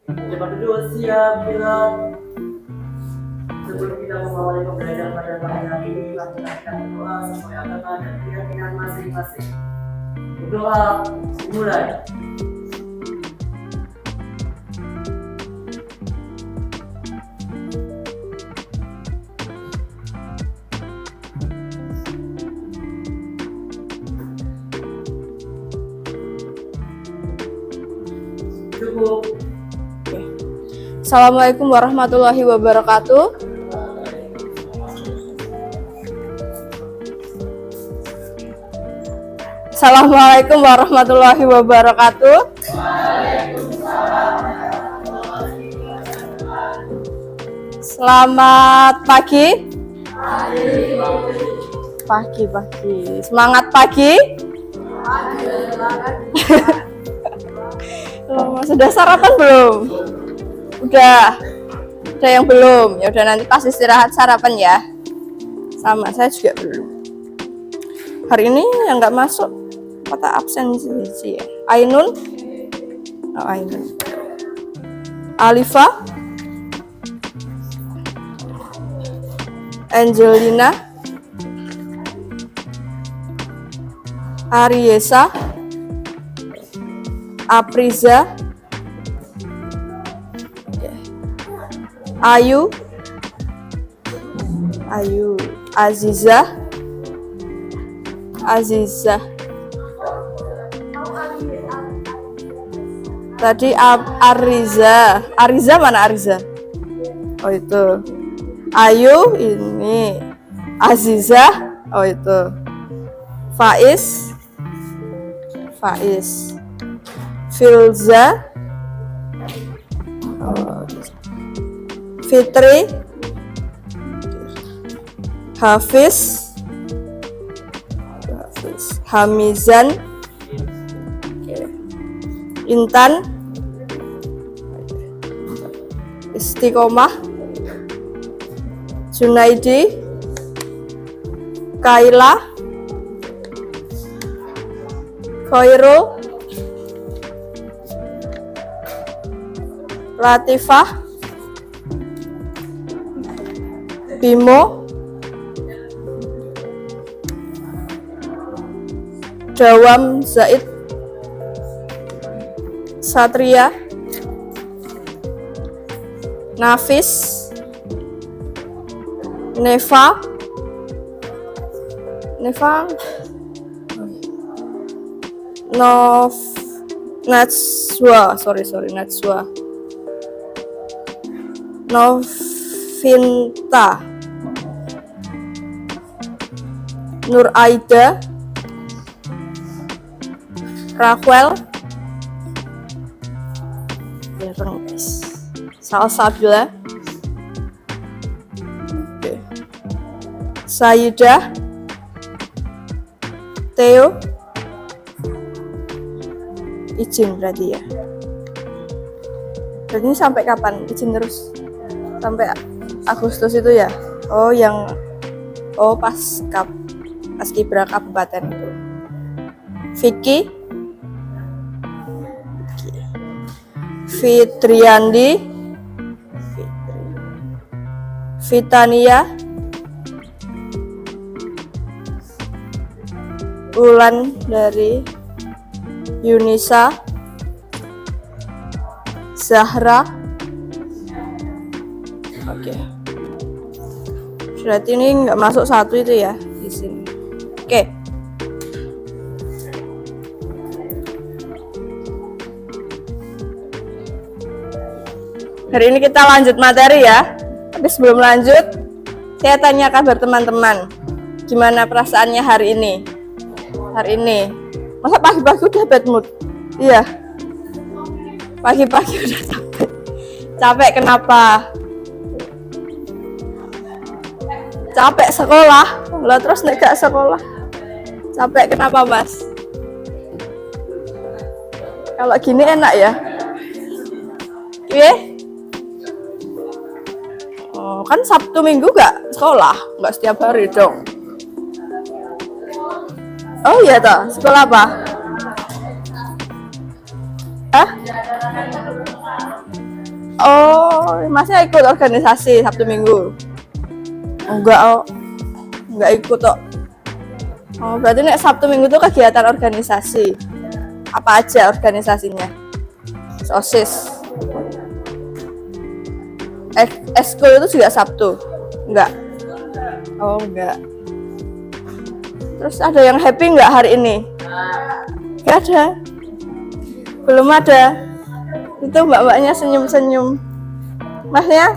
Coba dulu siap bilang sebelum kita mengawali pembelajaran pada pagi hari ini, mari kita berdoa sesuai agama dan keyakinan masing-masing. Berdoa dimulai. Cukup. Assalamualaikum warahmatullahi wabarakatuh. Assalamualaikum warahmatullahi wabarakatuh. Selamat pagi. Pagi. Semangat pagi. Sudah sarapan belum? Udah yang belum. Ya udah, nanti pas istirahat sarapan ya. Sama, saya juga belum. Hari ini yang nggak masuk kata absen sih ya. Ainun, Ainun. Alifa, Angelina, Ariesa, Apriza, Ayu, Aziza, tadi Ariza mana Ariza? Oh itu. Ayu ini, Aziza, oh itu. Faiz, Filza, Fitri, Hafiz, Hamizan, Intan, Istiqomah, Junaidi, Kaila, Khairul, Latifah, Bimo, Dawam Zaid, Satria, Nafis, Neva, Najwa, Novinta, Nur Aida, Raquel, Salsabila, Sayyidah, Theo, izin berarti ya. Berarti ini sampai kapan? Izin terus sampai Agustus itu ya? Pas Kibra Kabupaten itu. Vicky, Fitriandi, Fitania, Ulan dari Yunisa, Zahra. Oke. Berarti ini nggak masuk satu itu ya di sini. Oke. Hari ini kita lanjut materi ya. Tapi sebelum lanjut, saya tanya kabar teman-teman. Gimana perasaannya hari ini? Masa pagi-pagi udah bad mood? Iya. Pagi-pagi udah capek. Capek kenapa? Capek sekolah. Lah terus nek gak sekolah. Capek kenapa, Mas? Kalau gini enak ya? Iya? Kan Sabtu Minggu gak sekolah, gak setiap hari dong. Oh iya toh, sekolah apa? Oh, masnya ikut organisasi Sabtu Minggu? Enggak, oh. Enggak ikut kok. Oh, berarti nek Sabtu Minggu tuh kegiatan organisasi. Apa aja organisasinya? OSIS. Ekskul itu juga Sabtu? Enggak. Oh, enggak. Terus ada yang happy enggak hari ini? Enggak ada. Belum ada. Itu mbak-mbaknya senyum-senyum. Masnya?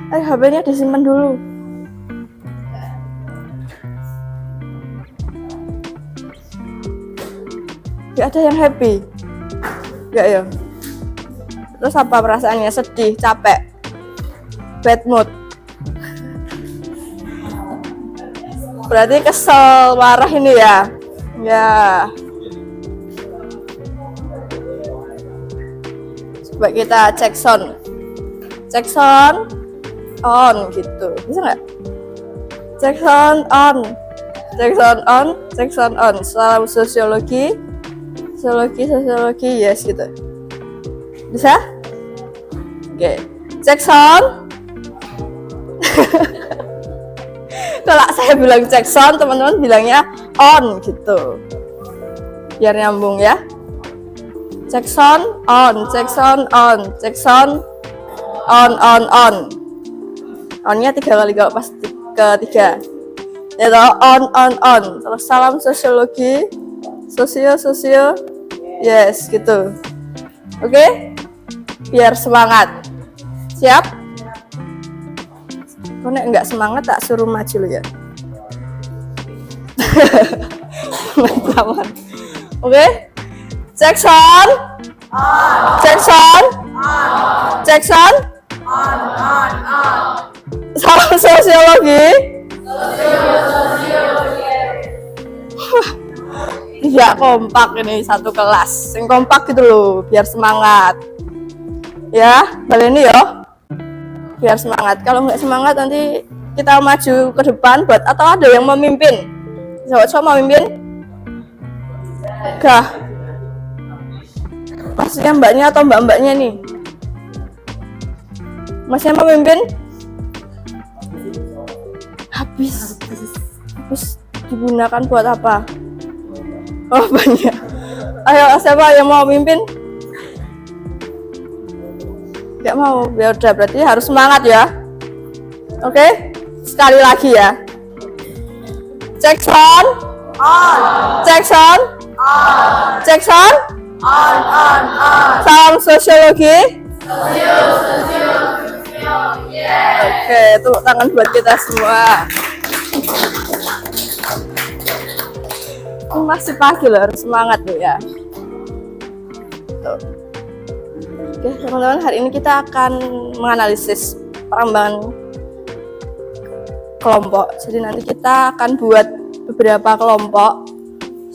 HP-nya disimpan dulu. Gak ada yang happy? Gak ya? Terus apa perasaannya? Sedih, capek, bad mood? Berarti kesel, marah ini ya? Ya. Coba kita cek sound. Cek sound on gitu. Bisa nggak? Cek sound on. Cek sound on, cek sound on. Salam sosiologi. Sosiologi, yes gitu. Bisa? Oke. Cek sound. Kalau saya bilang cek sound, teman-teman bilangnya on gitu. Biar nyambung ya. Cek sound on, cek sound on, cek sound on. Onnya 3 kali kalau pas ketiga. Ya toh, on. Terus salam sosiologi, sosio, yes gitu. Oke? Biar semangat. Siap? Kok nek nggak semangat tak suruh maju lo ya. Oke? Cek sound. Cek sound. Cek sound. Salam sosiologi. Iya kompak ini satu kelas. Yang kompak gitu loh, biar semangat. Ya, kalian ini ya. Biar semangat. Kalau nggak semangat nanti kita maju ke depan buat atau ada yang memimpin. Coba mau memimpin? Gak. Maksudnya mbaknya atau mbak-mbaknya nih? Masnya memimpin? Habis digunakan buat apa? Oh banyak. Ayo siapa yang mau memimpin? Gak mau, ya udah berarti harus semangat ya. Oke, sekali lagi ya. Cek sound. Cek sound. Cek sound. Salam sosiologi. Oke, tepuk tangan buat kita semua. Masih pagi loh, harus semangat loh ya. Tuh. Oke teman-teman, hari ini kita akan menganalisis perambangan kelompok. Jadi nanti kita akan buat beberapa kelompok,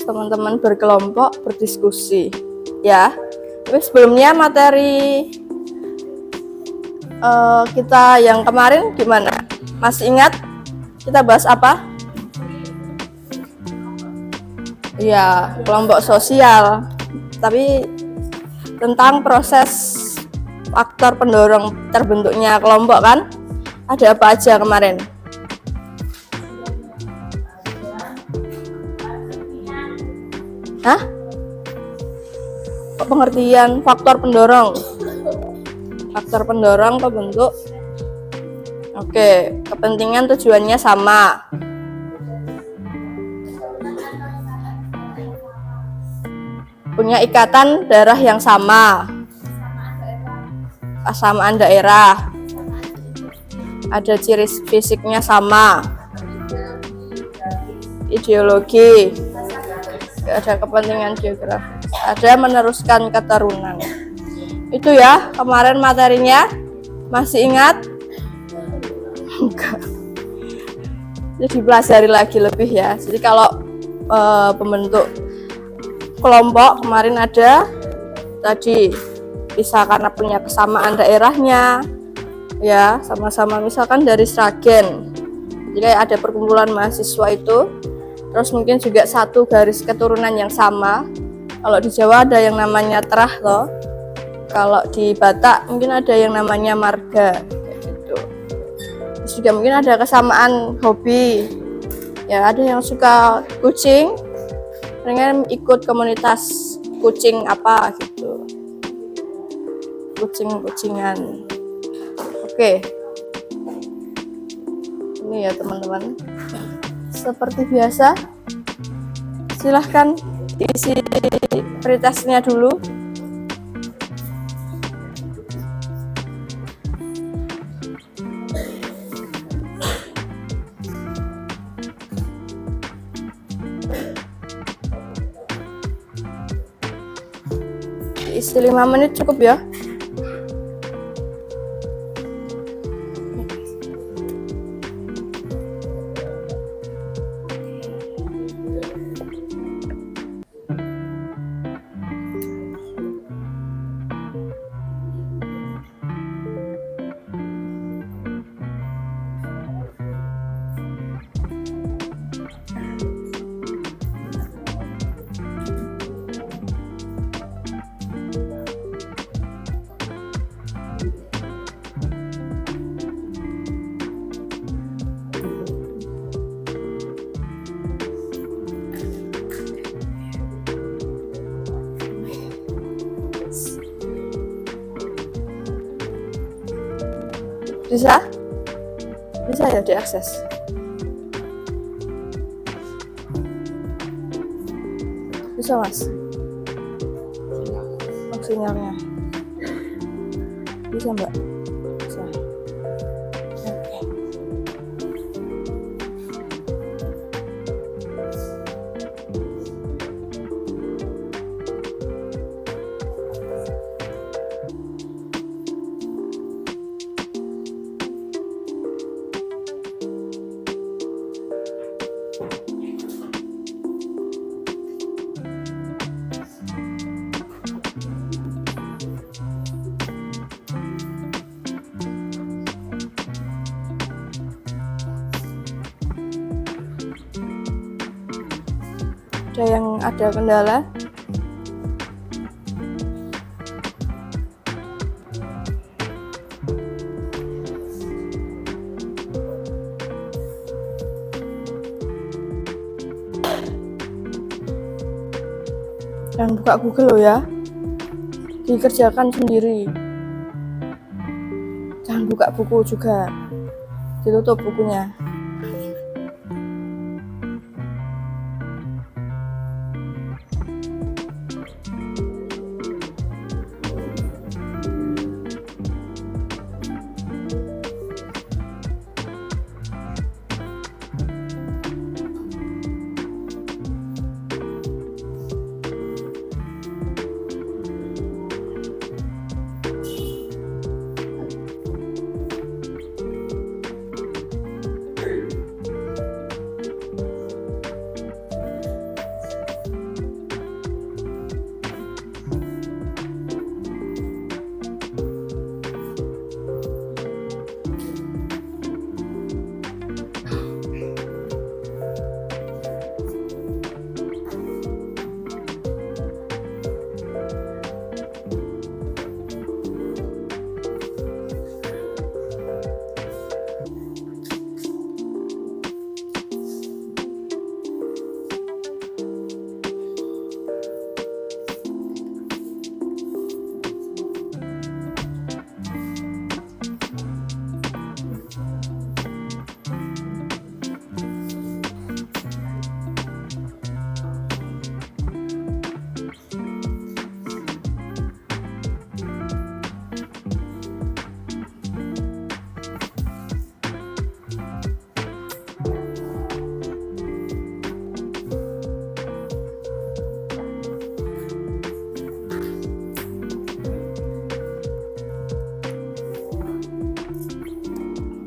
teman-teman berkelompok berdiskusi ya. Tapi sebelumnya materi kita yang kemarin gimana? Masih ingat kita bahas apa? Ya, kelompok sosial. Tapi tentang proses faktor pendorong terbentuknya kelompok kan? Ada apa aja kemarin? Hah? Pengertian faktor pendorong. Faktor pendorong pembentuk. Oke, kepentingan tujuannya sama. Punya ikatan darah yang sama. Kesamaan daerah. Ada ciri fisiknya sama. Ideologi. Ada kepentingan geografis. Ada meneruskan keturunan. Itu ya kemarin materinya. Masih ingat? Enggak. Jadi pelajari lagi lebih ya. Jadi kalau pembentuk kelompok kemarin ada tadi bisa karena punya kesamaan daerahnya ya, sama-sama misalkan dari Sragen. Jadi ada perkumpulan mahasiswa itu. Terus mungkin juga satu garis keturunan yang sama. Kalau di Jawa ada yang namanya terah loh. Kalau di Batak mungkin ada yang namanya marga kayak gitu. Terus juga mungkin ada kesamaan hobi. Ya, ada yang suka kucing, pengen ikut komunitas kucing apa gitu. Kucing-kucingan. Oke. Ini ya teman-teman. Seperti biasa, silahkan diisi pretestnya dulu. Isi 5 menit cukup ya. Bisa ya diakses. Bisa mas, sinyalnya bisa mbak, bisa. Oke. Ada yang ada kendala? Jangan buka Google loh ya, dikerjakan sendiri. Jangan buka buku juga, ditutup bukunya.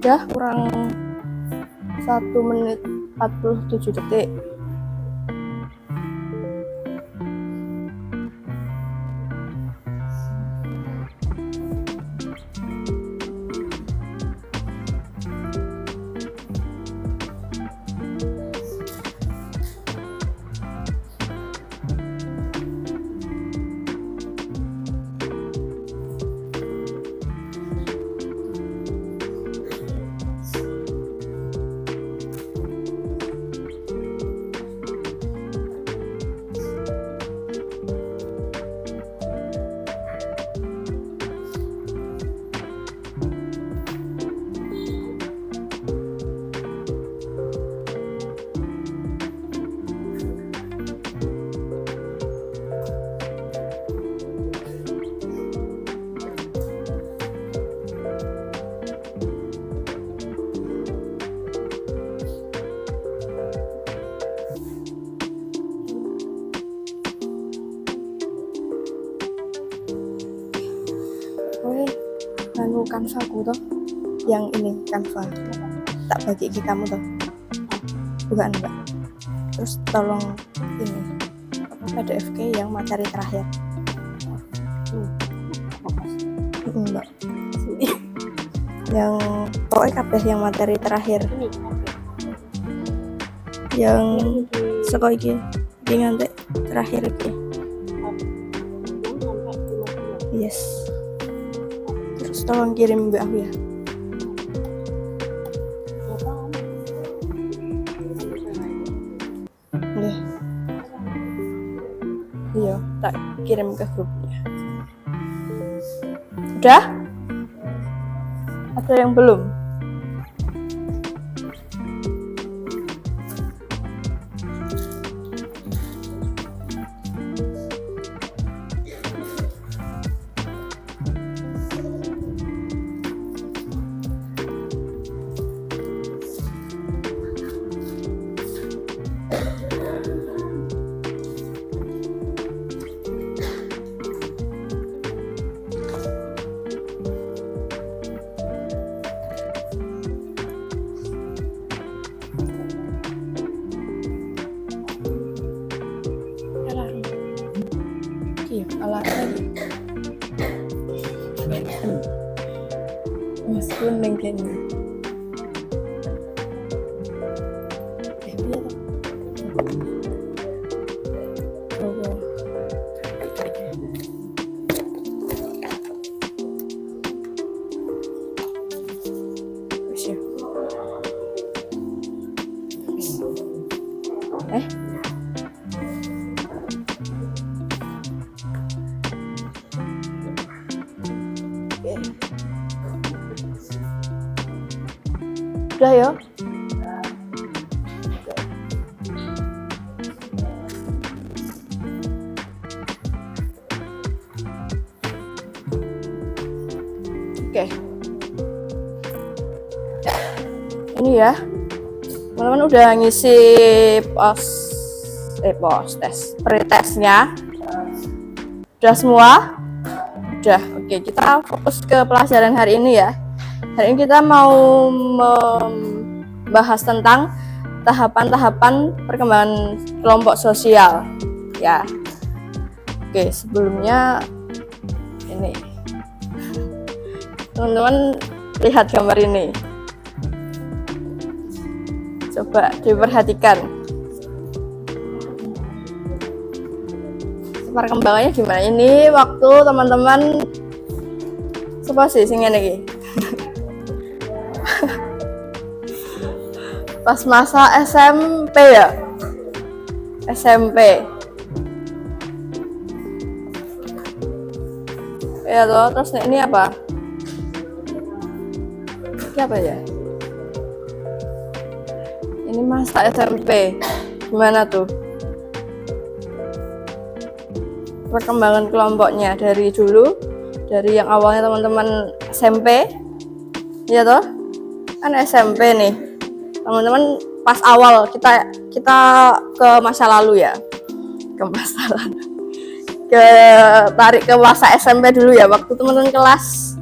Udah kurang 1 menit 47 detik. kowe nganu Canva ku toh, yang ini Canva tak bagi ke kamu toh, bukan mbak. Terus tolong ini PDF yang materi terakhir. Mbak, yang pokoknya kabeh yang materi terakhir, yang seko iki nganti terakhir iki. Yes. Terus tolong kirim mbak aku ya. Nggih. Iya, tak kirim ke grupnya. Udah? Ada yang belum? Alat lagi mas kuning kayaknya. Udah ya. Oke. Ini ya. Teman-teman udah ngisi pretestnya. Udah semua? Udah. Oke, kita fokus ke pelajaran hari ini ya. Hari ini kita mau membahas tentang tahapan-tahapan perkembangan kelompok sosial ya. Oke, sebelumnya ini teman-teman lihat gambar ini, coba diperhatikan perkembangannya gimana. Ini waktu teman-teman coba sih singin lagi pas masa SMP ya, SMP ya toh. Terus ini apa? Ini apa ya? Ini masa SMP gimana tuh perkembangan kelompoknya dari dulu, dari yang awalnya teman-teman SMP ya toh, kan SMP nih teman-teman. Pas awal kita ke masa lalu ya, ke masa lalu, tarik ke masa SMP dulu ya, waktu teman-teman kelas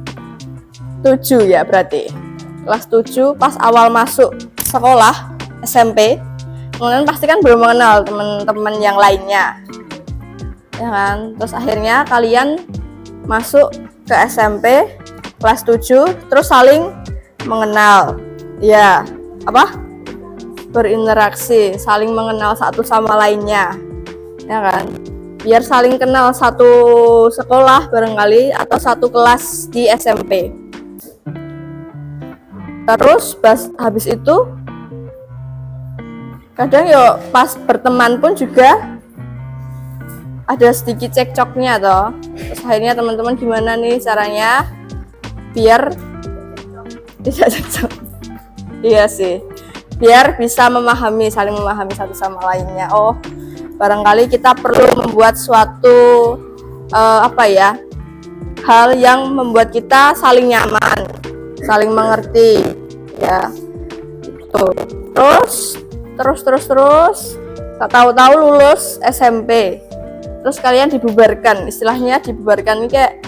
7 ya, berarti kelas 7 pas awal masuk sekolah SMP. Kemudian pasti kan belum mengenal teman-teman yang lainnya ya kan. Terus akhirnya kalian masuk ke SMP kelas 7, terus saling mengenal ya, apa, berinteraksi, saling mengenal satu sama lainnya ya kan, biar saling kenal satu sekolah barangkali atau satu kelas di SMP. Terus habis itu kadang yo pas berteman pun juga ada sedikit cekcoknya toh. Terus akhirnya teman-teman gimana nih caranya biar tidak cekcok. Iya sih, biar bisa saling memahami satu sama lainnya. Oh, barangkali kita perlu membuat suatu hal yang membuat kita saling nyaman, saling mengerti ya gitu. Terus tak tahu-tahu lulus SMP, terus kalian dibubarkan, istilahnya dibubarkan ini kayak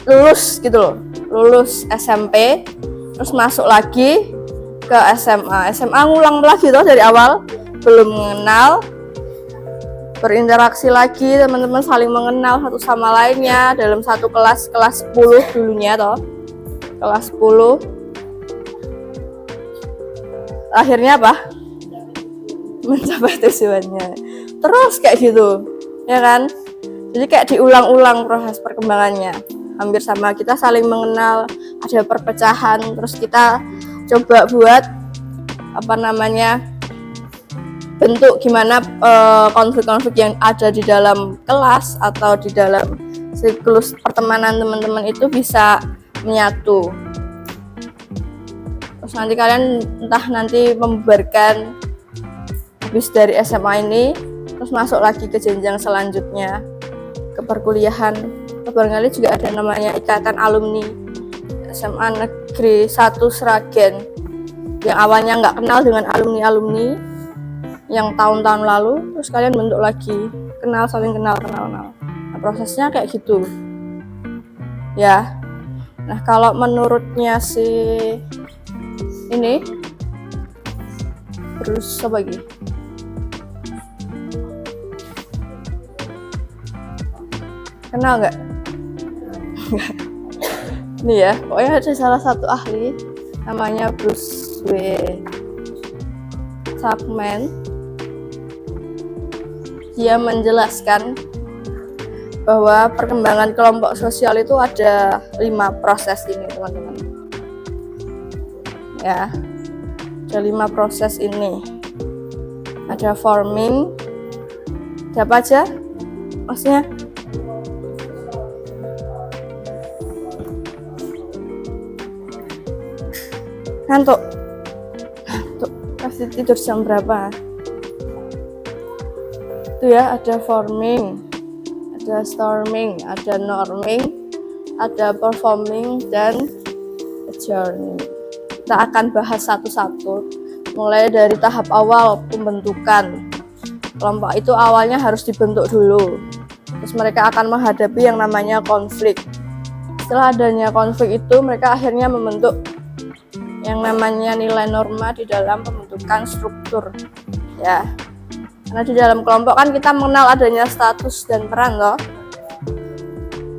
lulus gitu loh, lulus SMP terus masuk lagi ke SMA. SMA ngulang lagi tuh dari awal, belum mengenal, berinteraksi lagi, teman-teman saling mengenal satu sama lainnya dalam satu kelas 10 dulunya toh, kelas 10. Akhirnya apa? Mencapai tujuannya. Terus kayak gitu, ya kan? Jadi kayak diulang-ulang proses perkembangannya. Hampir sama, kita saling mengenal, ada perpecahan, terus kita coba buat apa namanya, bentuk gimana konflik-konflik yang ada di dalam kelas atau di dalam siklus pertemanan teman-teman itu bisa menyatu. Terus nanti kalian entah nanti membubarkan habis dari SMA ini terus masuk lagi ke jenjang selanjutnya, ke perkuliahan. Barangkali juga ada namanya ikatan alumni SMA Negeri 1 Sragen yang awalnya nggak kenal dengan alumni-alumni yang tahun-tahun lalu, terus kalian bentuk lagi, kenal, saling kenal. Nah, prosesnya kayak gitu ya. Nah, kalau menurutnya si ini terus apa lagi? Kenal nggak? Ini ya, pokoknya ada salah satu ahli namanya Bruce W. Chapman. Dia menjelaskan bahwa perkembangan kelompok sosial itu ada 5 proses ini, teman-teman. Ya, ada 5 proses ini. Ada forming, ada apa aja? Maksudnya ngantuk, pasti tidur jam berapa? Itu ya, ada forming, ada storming, ada norming, ada performing, dan adjourning. Kita akan bahas satu-satu, mulai dari tahap awal pembentukan. Kelompok itu awalnya harus dibentuk dulu, terus mereka akan menghadapi yang namanya konflik. Setelah adanya konflik itu, mereka akhirnya membentuk yang namanya nilai norma di dalam pembentukan struktur ya. Karena di dalam kelompok kan kita mengenal adanya status dan peran loh.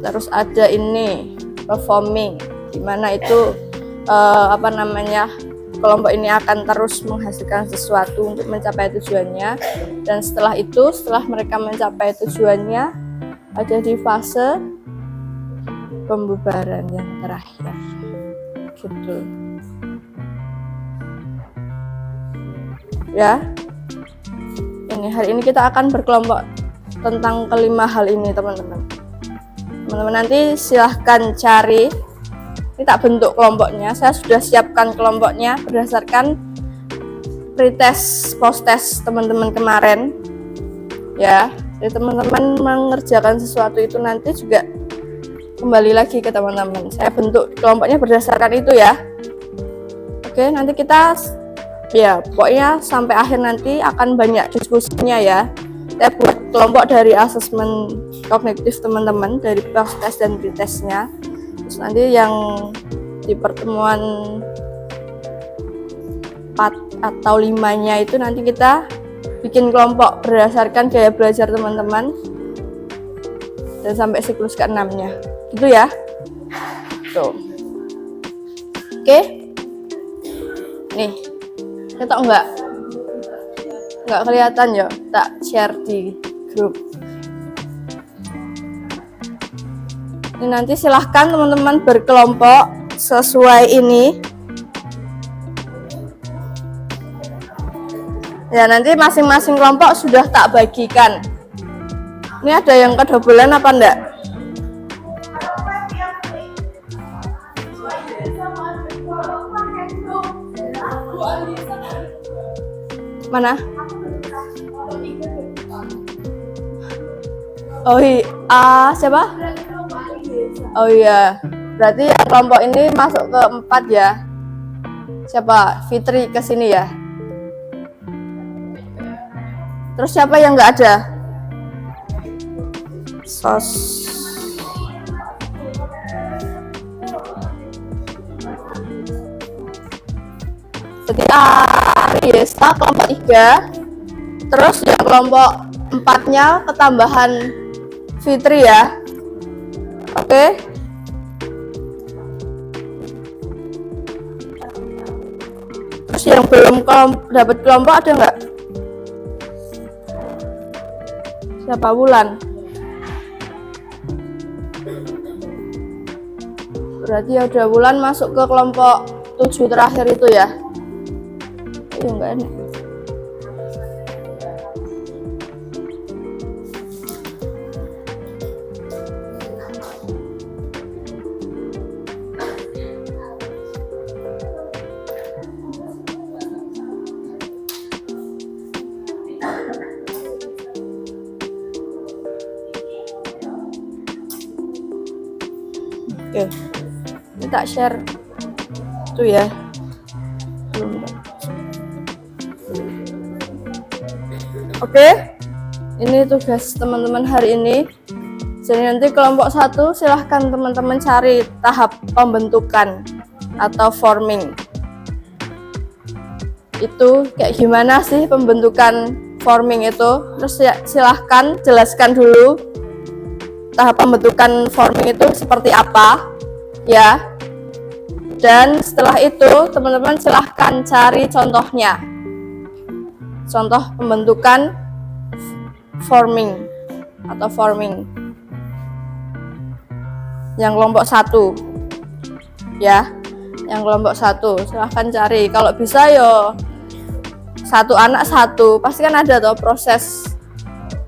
Terus ada ini performing, dimana itu apa namanya, kelompok ini akan terus menghasilkan sesuatu untuk mencapai tujuannya. Dan setelah itu, setelah mereka mencapai tujuannya, ada di fase pembubaran yang terakhir gitu ya. Ini hari ini kita akan berkelompok tentang kelima hal ini, teman-teman. Teman-teman nanti silahkan cari, ini tak bentuk kelompoknya, saya sudah siapkan kelompoknya berdasarkan pretest post-test teman-teman kemarin ya. Jadi teman-teman mengerjakan sesuatu itu nanti juga kembali lagi ke teman-teman, saya bentuk kelompoknya berdasarkan itu ya. Oke, nanti kita ya pokoknya sampai akhir nanti akan banyak diskusinya ya. Saya buat kelompok dari asesmen kognitif teman-teman, dari post-test dan pretestnya. Terus nanti yang di pertemuan 4 atau 5-nya itu nanti kita bikin kelompok berdasarkan gaya belajar teman-teman dan sampai siklus ke-6-nya gitu ya. Tuh. Oke. Nih, kita enggak kelihatan ya, tak share di grup. Ini nanti silahkan teman-teman berkelompok sesuai ini. Ya, nanti masing-masing kelompok sudah tak bagikan. Ini ada yang kedobelan apa enggak? Mana? Oh iya, siapa? Oh iya, berarti yang kelompok ini masuk ke 4 ya. Siapa? Fitri ke sini ya. Terus siapa yang nggak ada? Jadi Ariesta kelompok 3, terus yang kelompok 4-nya ketambahan Fitri ya. Oke. Terus yang belum dapat kelompok ada nggak? Siapa? Wulan. Berarti ada Wulan masuk ke kelompok 7 terakhir itu ya. Iya enggak enak. Oke, ini tak share itu ya. Belum. Oke, ini tugas teman-teman hari ini. Jadi nanti kelompok 1 silahkan teman-teman cari tahap pembentukan atau forming. Itu kayak gimana sih pembentukan forming itu? Terus ya, silahkan jelaskan dulu tahap pembentukan forming itu seperti apa ya. Dan setelah itu teman-teman silahkan cari contohnya, contoh pembentukan forming atau forming yang kelompok 1 ya. Yang kelompok 1 silahkan cari, kalau bisa yo satu anak satu, pasti kan ada toh proses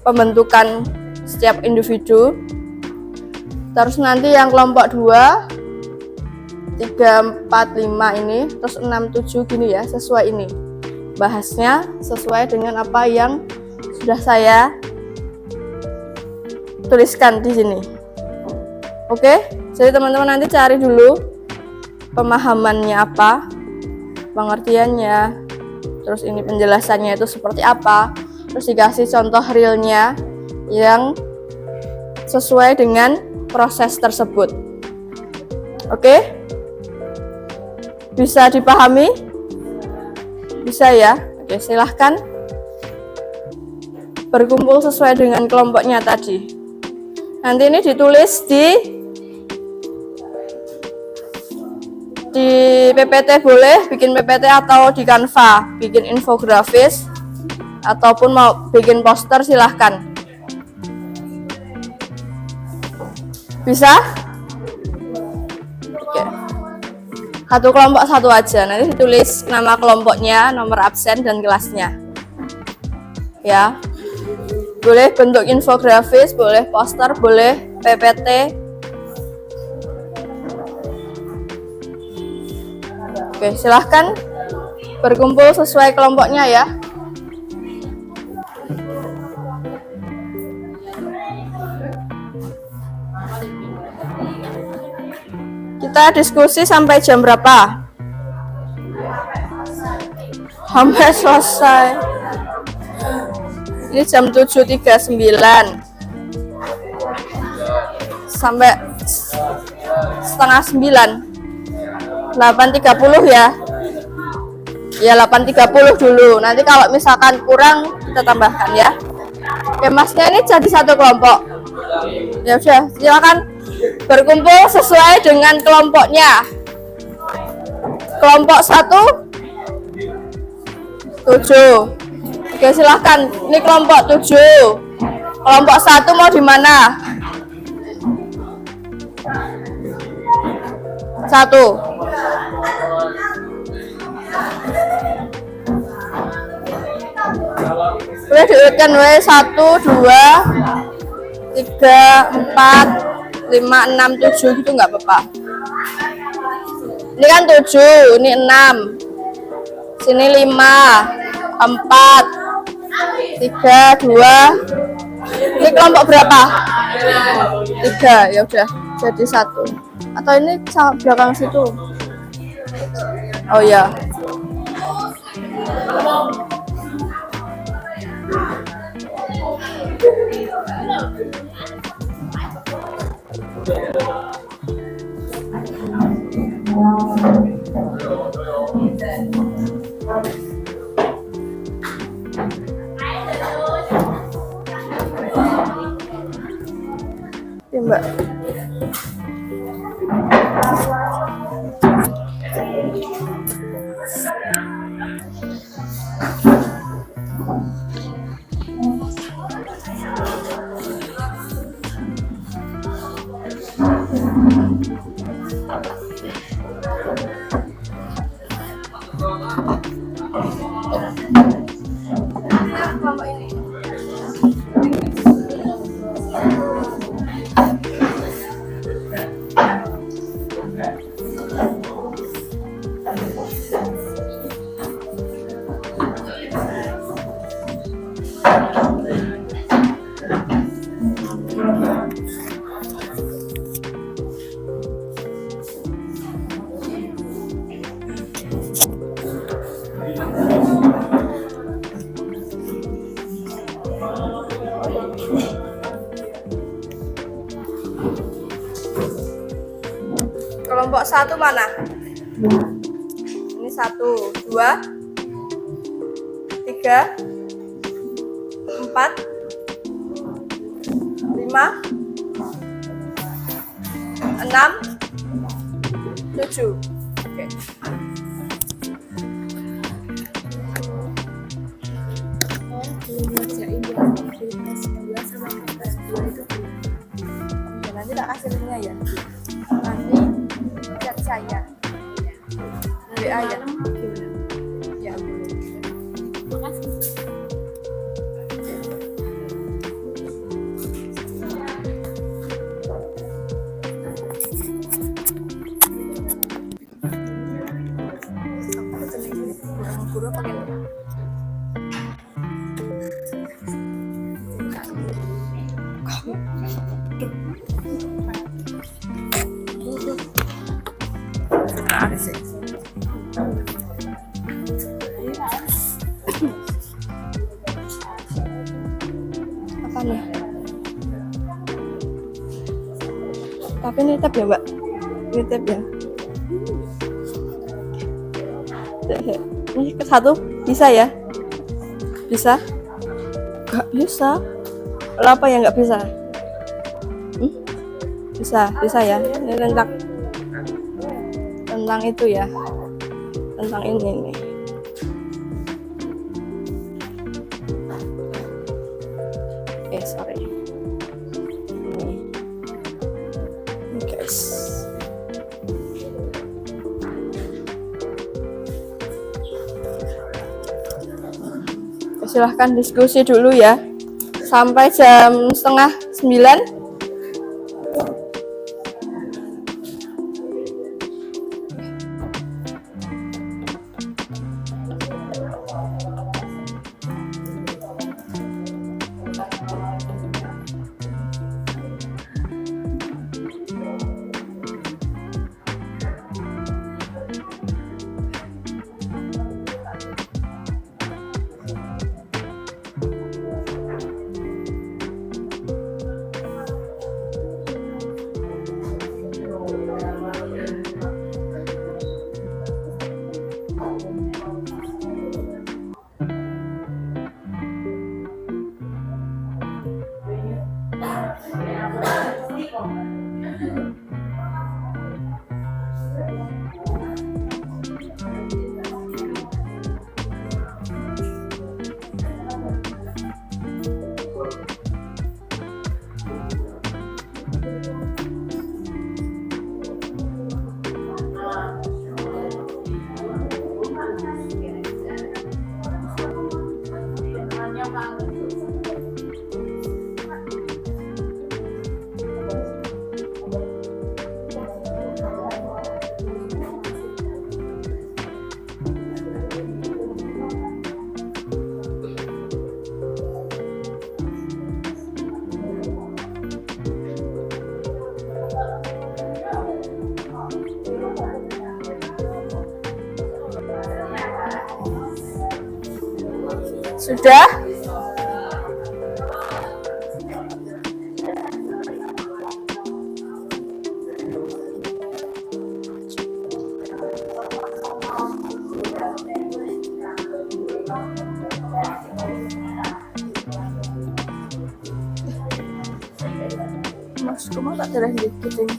pembentukan setiap individu. Terus nanti yang kelompok 2, 3, 4, 5 ini, terus 6, 7 gini ya, sesuai ini. Bahasnya sesuai dengan apa yang sudah saya tuliskan di sini. Oke, jadi teman-teman nanti cari dulu pemahamannya apa, pengertiannya, terus ini penjelasannya itu seperti apa, terus dikasih contoh realnya yang sesuai dengan proses tersebut. Oke, bisa dipahami? Bisa ya? Oke, silahkan berkumpul sesuai dengan kelompoknya tadi. Nanti ini ditulis di PPT, boleh bikin PPT atau di Canva, bikin infografis ataupun mau bikin poster silahkan. Bisa? Oke. Satu kelompok 1 aja, nanti ditulis nama kelompoknya, nomor absen dan kelasnya. Ya. Boleh bentuk infografis, boleh poster, boleh PPT. Oke, silahkan berkumpul sesuai kelompoknya ya. Kita diskusi sampai jam berapa? Sampai selesai. Ini jam 7.39 sampai setengah 9. 8.30 ya. Ya 8.30 dulu. Nanti kalau misalkan kurang kita tambahkan ya. Oke, masnya ini jadi satu kelompok. Ya udah, silakan berkumpul sesuai dengan kelompoknya. Kelompok 1 7. Oke, silahkan. Ini kelompok 7. Kelompok 1 mau di mana? 1. Boleh diurutkan 1, 2, 3, 4, 5, 6, 7 gitu nggak apa-apa. Ini kan 7, ini 6, sini 5, 4, 3, 2. Ini kelompok berapa? 3, ya udah jadi 1. Atau ini sama belakang situ? Oh ya. Kelompok ini. Kelompok 1 mana? Ini 1, 2, 3, 4, 5, 6, 7. Oke. Belum ngerjain ya kelas 2 sama kelas 2 itu Ya, nanti tak kasih linknya ya. Nanti chat saya. WA ya. gimana? Ya, boleh. Makasih. Guru pakai ada sih. Apa nih? Tapi ini tab ya, Mbak? Ini tab ya? Ini ke 1 bisa ya? Bisa? Gak bisa. Apa yang nggak bisa? Bisa ya. Ini tentang itu ya. Tentang ini nih. Sorry. Ini guys. Silahkan diskusi dulu ya sampai jam 8:30. Sudah? Mas, kamu tak terah dikit ini.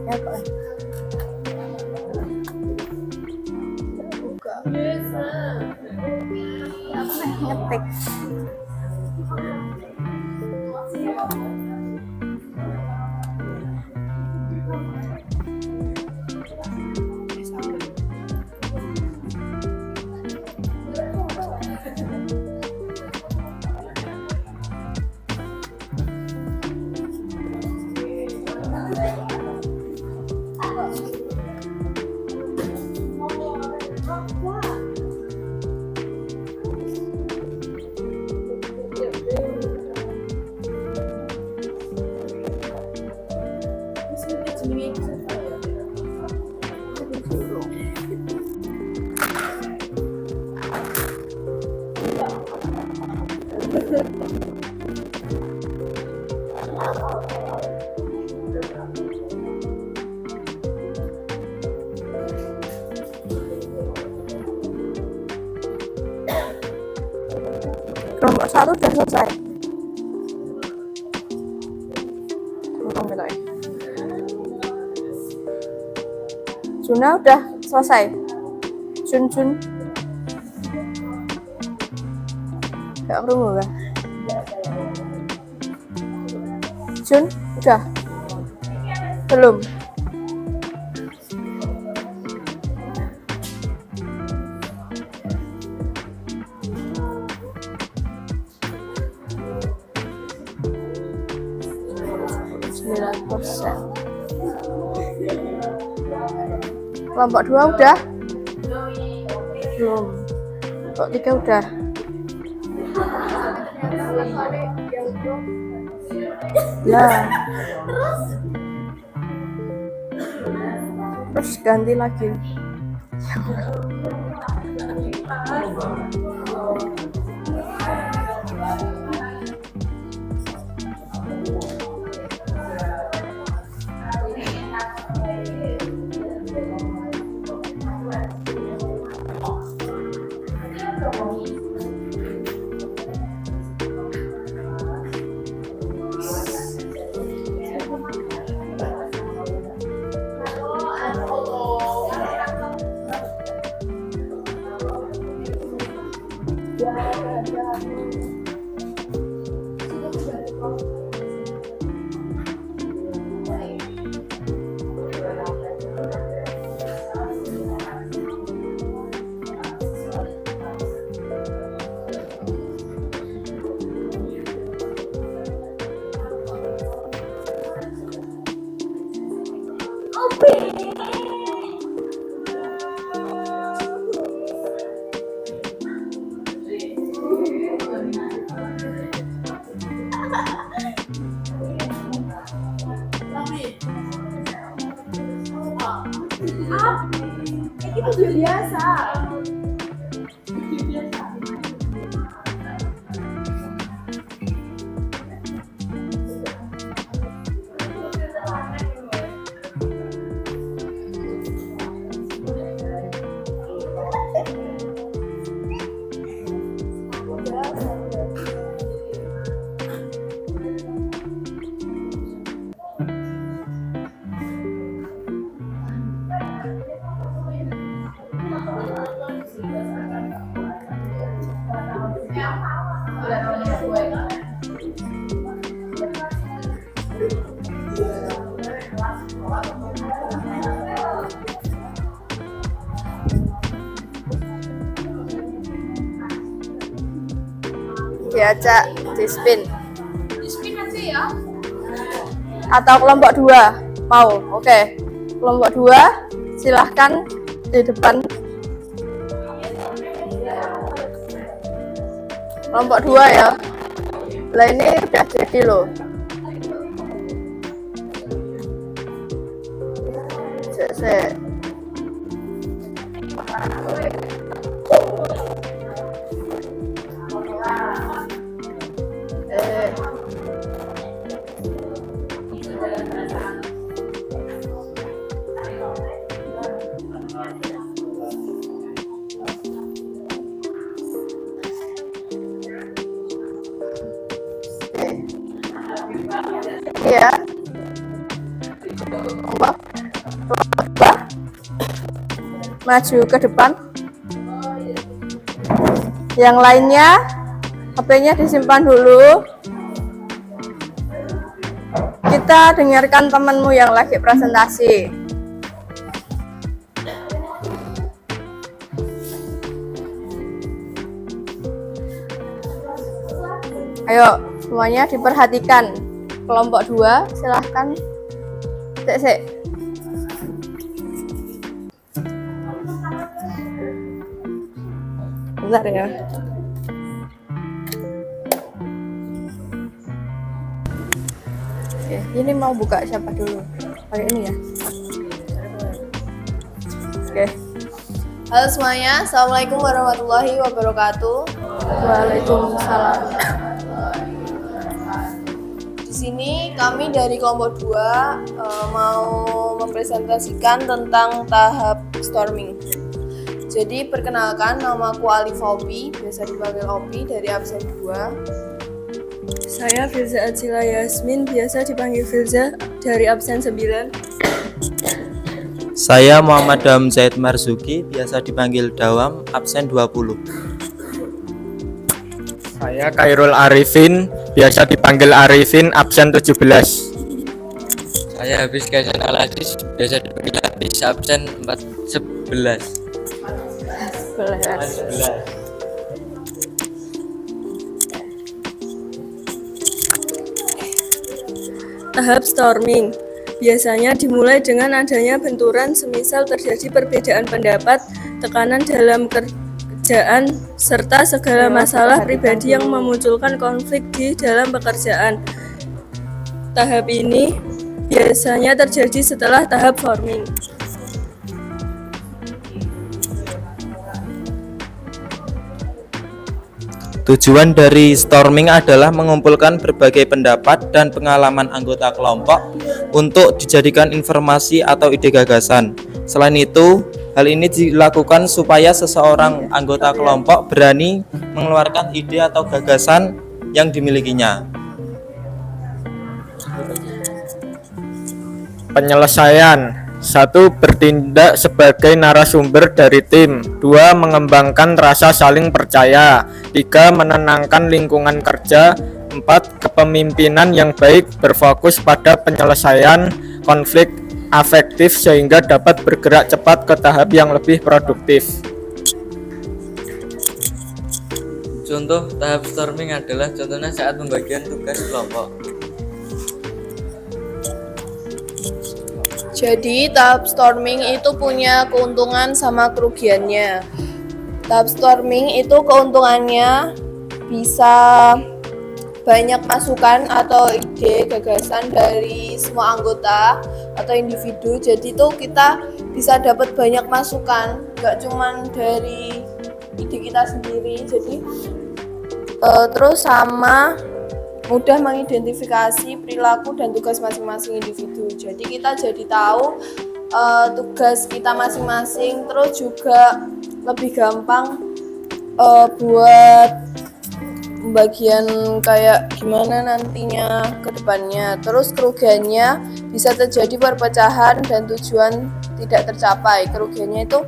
Proyeknya apa? Buka. Ngetik. Kelompok 1 udah selesai. Juna udah selesai. Jun. Gak perlu kan? Jun, udah? Belum? Kelompok 2 udah? Belum. Kelompok 3 udah? Nah. Terus ganti lagi. Itu video biasa. Diajak di spin aja ya. atau kelompok 2 mau? Oke. Kelompok 2 silahkan di depan. Kelompok 2 ya. Lah ini udah jadi loh. Cek. Ya. maju ke depan. Yang lainnya HP-nya disimpan dulu. Kita dengarkan temanmu yang lagi presentasi. Ayo, semuanya diperhatikan. Kelompok 2, silahkan. Sik. Bentar ya. Oke, ini mau buka siapa dulu? Pakai ini ya. Oke. Halo semuanya, Assalamualaikum warahmatullahi wabarakatuh. Waalaikumsalam. Di sini kami dari kelompok 2 mau mempresentasikan tentang tahap storming. Jadi perkenalkan, namaku Alifa Opi, biasa dipanggil Opi, dari absen 2. Saya Firza Atsila Yasmin, biasa dipanggil Firza, dari absen 9. Saya Muhammad Dawam Zaid Marzuki, biasa dipanggil Dawam, absen 20. Saya Khairul Arifin, biasa dipanggil Arifin, absen 17. Saya Habis Kaisan Aladis, biasa dipanggil Habis, absen 11. Tahap storming biasanya dimulai dengan adanya benturan, semisal terjadi perbedaan pendapat, tekanan dalam kerjaan, serta segala masalah pribadi yang memunculkan konflik di dalam pekerjaan. Tahap ini biasanya terjadi setelah tahap forming. Tujuan dari storming adalah mengumpulkan berbagai pendapat dan pengalaman anggota kelompok untuk dijadikan informasi atau ide gagasan. Selain itu, hal ini dilakukan supaya seseorang anggota kelompok berani mengeluarkan ide atau gagasan yang dimilikinya. Penyelesaian: 1. Bertindak sebagai narasumber dari tim. 2. Mengembangkan rasa saling percaya. 3. Menenangkan lingkungan kerja. 4. Kepemimpinan yang baik berfokus pada penyelesaian konflik afektif sehingga dapat bergerak cepat ke tahap yang lebih produktif. Contoh tahap storming adalah contohnya saat pembagian tugas kelompok. Jadi tahap storming itu punya keuntungan sama kerugiannya. Tahap storming itu keuntungannya bisa banyak masukan atau ide gagasan dari semua anggota atau individu. Jadi tuh kita bisa dapat banyak masukan, nggak cuman dari ide kita sendiri. Jadi terus sama mudah mengidentifikasi perilaku dan tugas masing-masing individu. Jadi kita jadi tahu tugas kita masing-masing, terus juga lebih gampang buat pembagian kayak gimana nantinya ke depannya. Terus kerugiannya bisa terjadi perpecahan dan tujuan tidak tercapai. Kerugiannya itu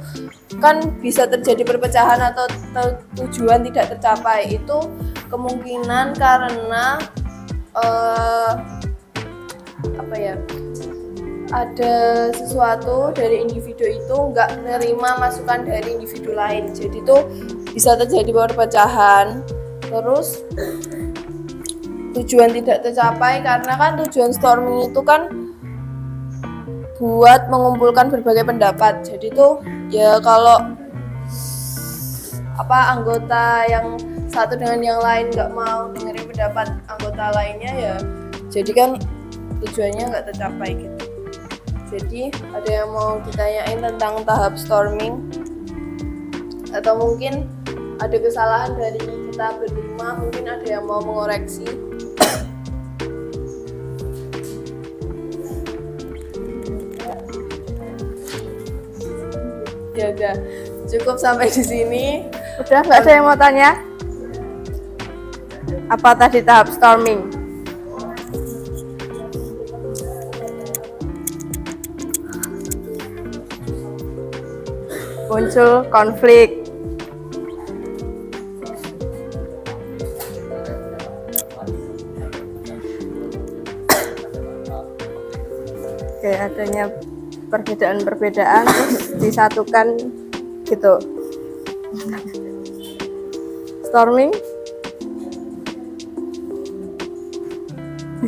kan bisa terjadi perpecahan atau tujuan tidak tercapai. Itu kemungkinan karena ada sesuatu dari individu itu nggak menerima masukan dari individu lain, jadi itu bisa terjadi perpecahan. Terus tujuan tidak tercapai karena kan tujuan storming itu kan buat mengumpulkan berbagai pendapat, jadi itu ya kalau anggota yang satu dengan yang lain nggak mau dengerin pendapat anggota lainnya, ya jadi kan tujuannya nggak tercapai gitu. Jadi ada yang mau ditanyain tentang tahap storming, atau mungkin ada kesalahan dari kita berlima, mungkin ada yang mau mengoreksi. Ya udah, cukup sampai di sini. Udah, nggak ada yang mau tanya? Apa tadi tahap storming? muncul konflik. Oke, adanya perbedaan-perbedaan terus disatukan gitu. Storming.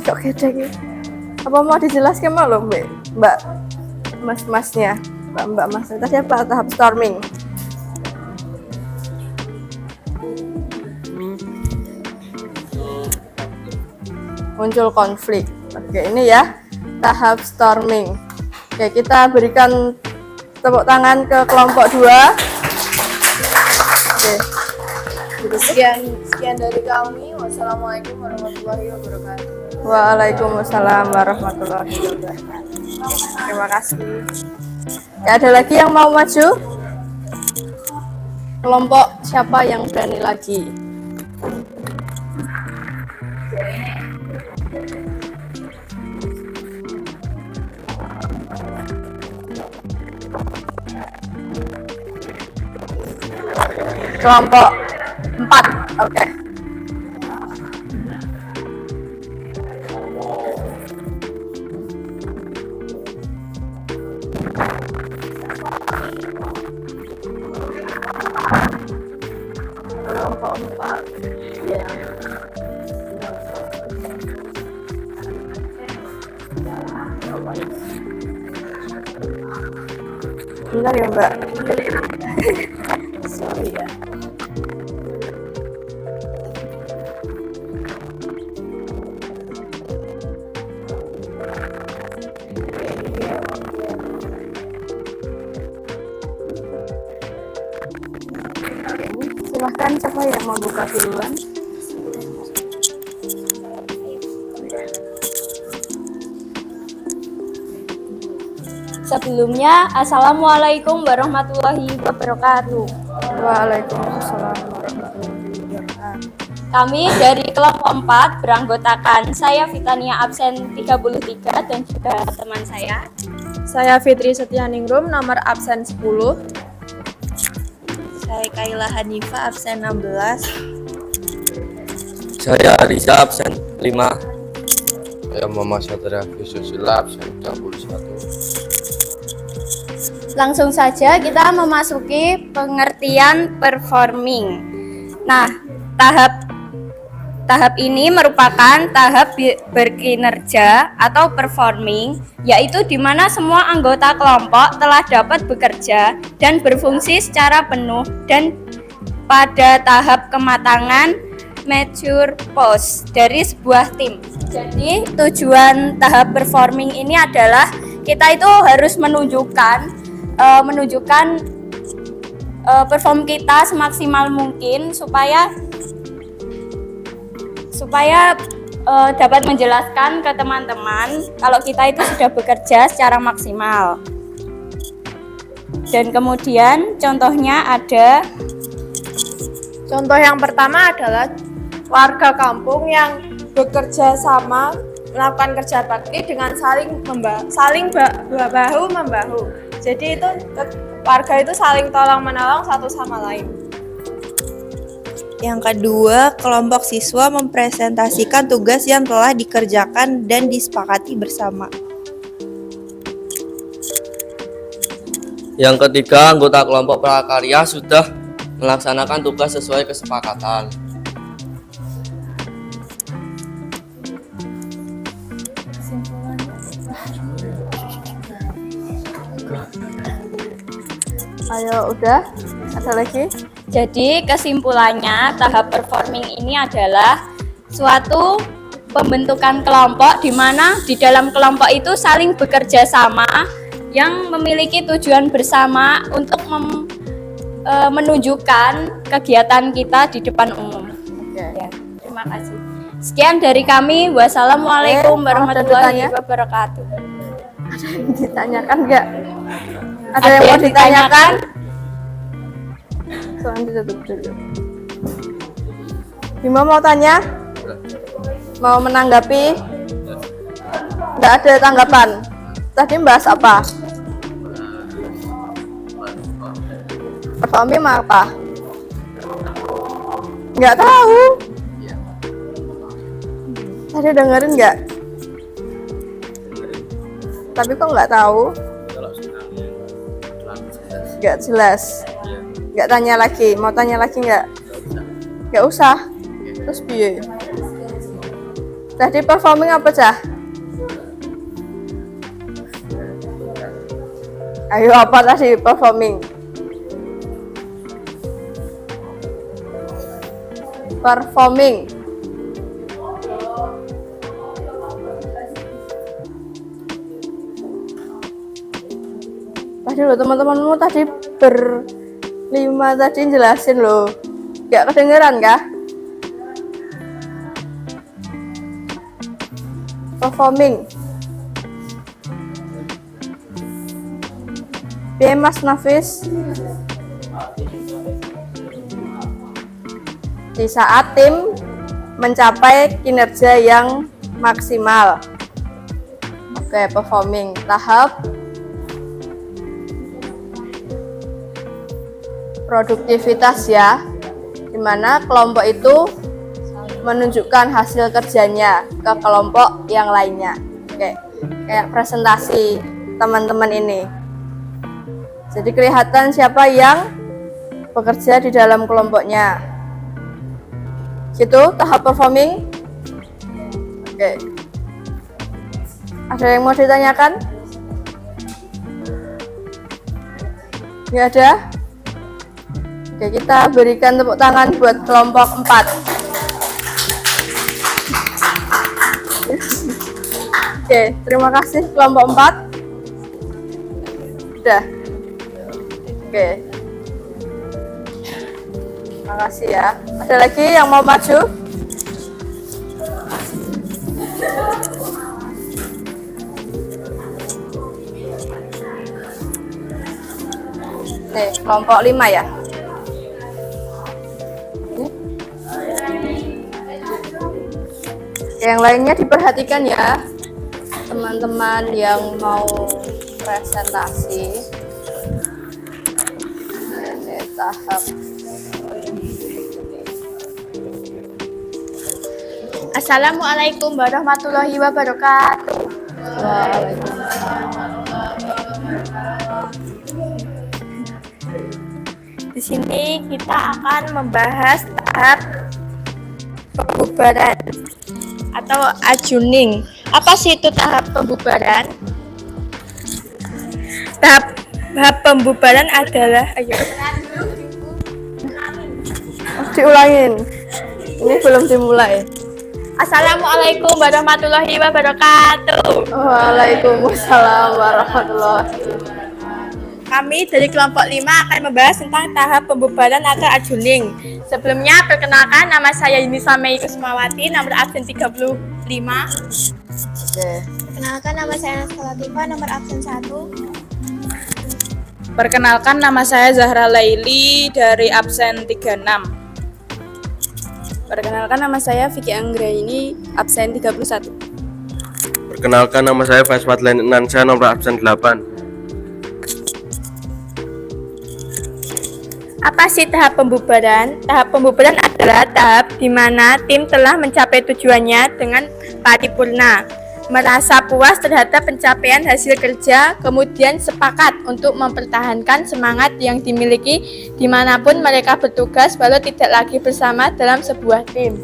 Kok gede gitu? Apa mau dijelaskan malu Mbak mas-masnya, Mbak mas tadi apa tahap storming? Muncul konflik. Oke, ini ya tahap storming. Oke, kita berikan tepuk tangan ke kelompok 2. Oke. Sekian dari kami. Wassalamualaikum warahmatullahi wabarakatuh. Waalaikumsalam warahmatullahi wabarakatuh. Terima kasih. Ya, ada lagi yang mau maju? Kelompok siapa yang berani lagi? Kelompok 4, oke. Kelompok 4. Bentar ya Mbak. Sorry ya. Silahkan siapa yang mau buka duluan? Sebelumnya, Assalamualaikum warahmatullahi wabarakatuh. Waalaikumsalam warahmatullahi wabarakatuh. Kami dari kelompok 4 beranggotakan saya Fitania absen 33 dan juga teman saya. Saya Fitri Setianingrum, nomor absen 10. Saya Kaila Hanifah, absen 16. Saya Riza absen 5. Saya Muhammad Satria Fisusila, absen 31. Langsung saja kita memasuki pengertian performing. Nah, tahap ini merupakan tahap berkinerja atau performing, yaitu di mana semua anggota kelompok telah dapat bekerja dan berfungsi secara penuh dan pada tahap kematangan mature pose dari sebuah tim. Jadi tujuan tahap performing ini adalah kita itu harus menunjukkan perform kita semaksimal mungkin supaya dapat menjelaskan ke teman-teman kalau kita itu sudah bekerja secara maksimal. Dan kemudian contohnya ada. Contoh yang pertama adalah warga kampung yang bekerja sama melakukan kerja bakti dengan saling bahu membahu. Jadi itu warga itu saling tolong menolong satu sama lain. Yang kedua, kelompok siswa mempresentasikan tugas yang telah dikerjakan dan disepakati bersama. Yang ketiga, anggota kelompok prakarya sudah melaksanakan tugas sesuai kesepakatan. Ayo, udah? Ada lagi? Jadi kesimpulannya tahap performing ini adalah suatu pembentukan kelompok di mana di dalam kelompok itu saling bekerja sama yang memiliki tujuan bersama untuk menunjukkan kegiatan kita di depan umum. Ya, terima kasih. Sekian dari kami. Wassalamualaikum warahmatullahi wabarakatuh. Ada yang ditanyakan nggak? Ada yang mau ditanyakan? Soalnya tutup dulu. Bima mau tanya? Mau menanggapi? Nggak ada tanggapan. Tadi bahas apa? Performing apa? Nggak tahu. Tadi dengerin nggak? Tapi kok nggak tahu? Nggak jelas. Nggak tanya lagi. Mau tanya lagi nggak? Nggak usah. Terus piye? Tadi performing apa, Cah? Ayo, apa tadi performing? Performing. Tadi lo teman-temanmu tadi berlima tadi jelasin lo. Gak kedengeran kah? Performing. Mas Nafis. Di saat tim mencapai kinerja yang maksimal. Oke, performing. Tahap produktivitas ya, dimana kelompok itu menunjukkan hasil kerjanya ke kelompok yang lainnya. Oke, kayak presentasi teman-teman ini. Jadi kelihatan siapa yang bekerja di dalam kelompoknya. Gitu tahap performing. Oke. Ada yang mau ditanyakan? Nggak ada? Oke, kita berikan tepuk tangan buat kelompok 4. Oke, terima kasih kelompok 4. Udah. Oke. Terima kasih ya. Ada lagi yang mau maju? Nih, kelompok 5 ya. Yang lainnya diperhatikan ya, teman-teman yang mau presentasi. Ini tahap. Assalamualaikum warahmatullahi wabarakatuh. Di sini kita akan membahas tahap pembubaran atau adjourning. Apa sih itu tahap pembubaran? Tahap pembubaran adalah, Diulangin. Ini belum dimulai. Assalamualaikum warahmatullahi wabarakatuh. Waalaikumsalam warahmatullahi wabarakatuh. Kami dari kelompok 5 akan membahas tentang tahap pembubaran atau adjourning. Sebelumnya, perkenalkan, nama saya Yunisa Mei Kusmawati, nomor absen 35. Oke. Perkenalkan, nama saya Naskala Tifa, nomor absen 1. Perkenalkan, nama saya Zahra Laili dari absen 36. Perkenalkan, nama saya Vicky Anggraini, absen 31. Perkenalkan, nama saya Fasfat Nansa, nomor absen 8. Apa sih tahap pembubaran? Tahap pembubaran adalah tahap di mana tim telah mencapai tujuannya dengan paripurna, merasa puas terhadap pencapaian hasil kerja, kemudian sepakat untuk mempertahankan semangat yang dimiliki dimanapun mereka bertugas walau tidak lagi bersama dalam sebuah tim.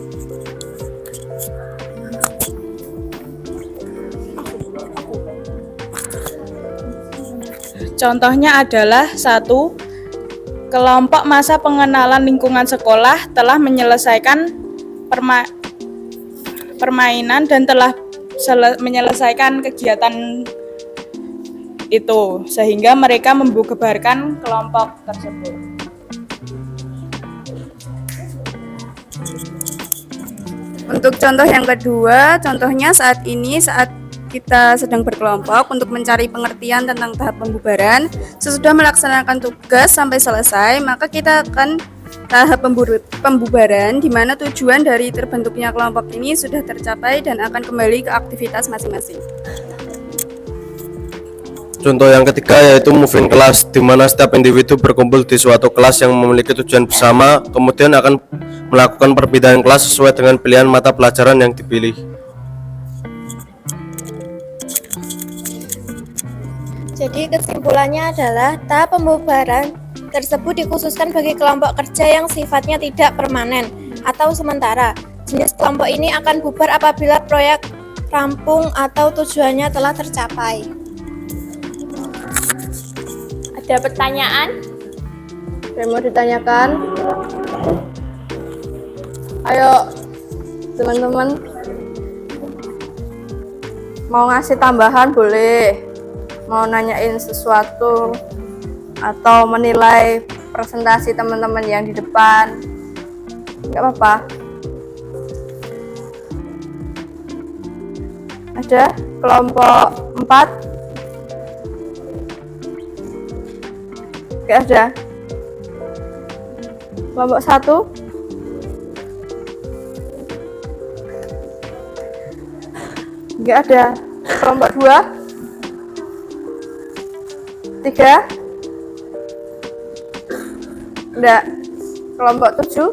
Contohnya adalah 1. Kelompok masa pengenalan lingkungan sekolah telah menyelesaikan permainan dan telah menyelesaikan kegiatan itu sehingga mereka membubarkan kelompok tersebut. Untuk contoh yang kedua, contohnya saat kita sedang berkelompok untuk mencari pengertian tentang tahap pembubaran. Sesudah melaksanakan tugas sampai selesai, maka kita akan tahap pembubaran di mana tujuan dari terbentuknya kelompok ini sudah tercapai dan akan kembali ke aktivitas masing-masing. Contoh yang ketiga yaitu moving class, di mana setiap individu berkumpul di suatu kelas yang memiliki tujuan bersama, kemudian akan melakukan perbedaan kelas sesuai dengan pilihan mata pelajaran yang dipilih. Jadi kesimpulannya adalah tahap pembubaran tersebut dikhususkan bagi kelompok kerja yang sifatnya tidak permanen atau sementara. Jenis kelompok ini akan bubar apabila proyek rampung atau tujuannya telah tercapai. Ada pertanyaan? Yang mau ditanyakan? Ayo teman-teman, mau ngasih tambahan boleh, mau nanyain sesuatu atau menilai presentasi teman-teman yang di depan, nggak apa-apa. Ada kelompok 4? Nggak ada. Kelompok 1? Nggak ada. Kelompok 2? 3? Enggak. Kelompok 7?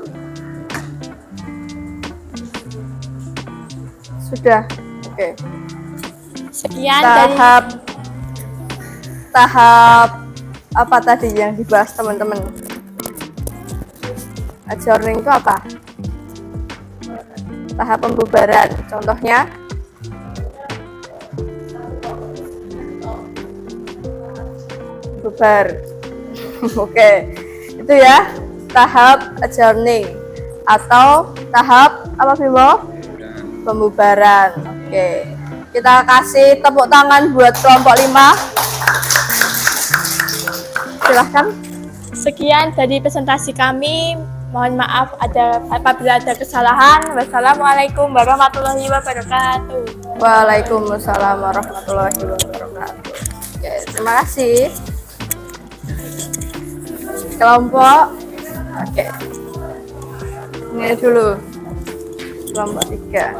Sudah. Oke. Sekian dari Tahap apa tadi yang dibahas teman-teman? Adjourning itu apa? Tahap pembubaran. Contohnya? Bubar. Oke. Itu ya, tahap adjourning atau tahap apa Bimo? Pembubaran. Oke. Kita kasih tepuk tangan buat kelompok 5. Silahkan. sekian dari presentasi kami. Mohon maaf apabila ada kesalahan. Wassalamualaikum warahmatullahi wabarakatuh. Waalaikumsalam warahmatullahi wabarakatuh. Oke, terima kasih. Kelompok. Oke. Ini dulu. Kelompok 3.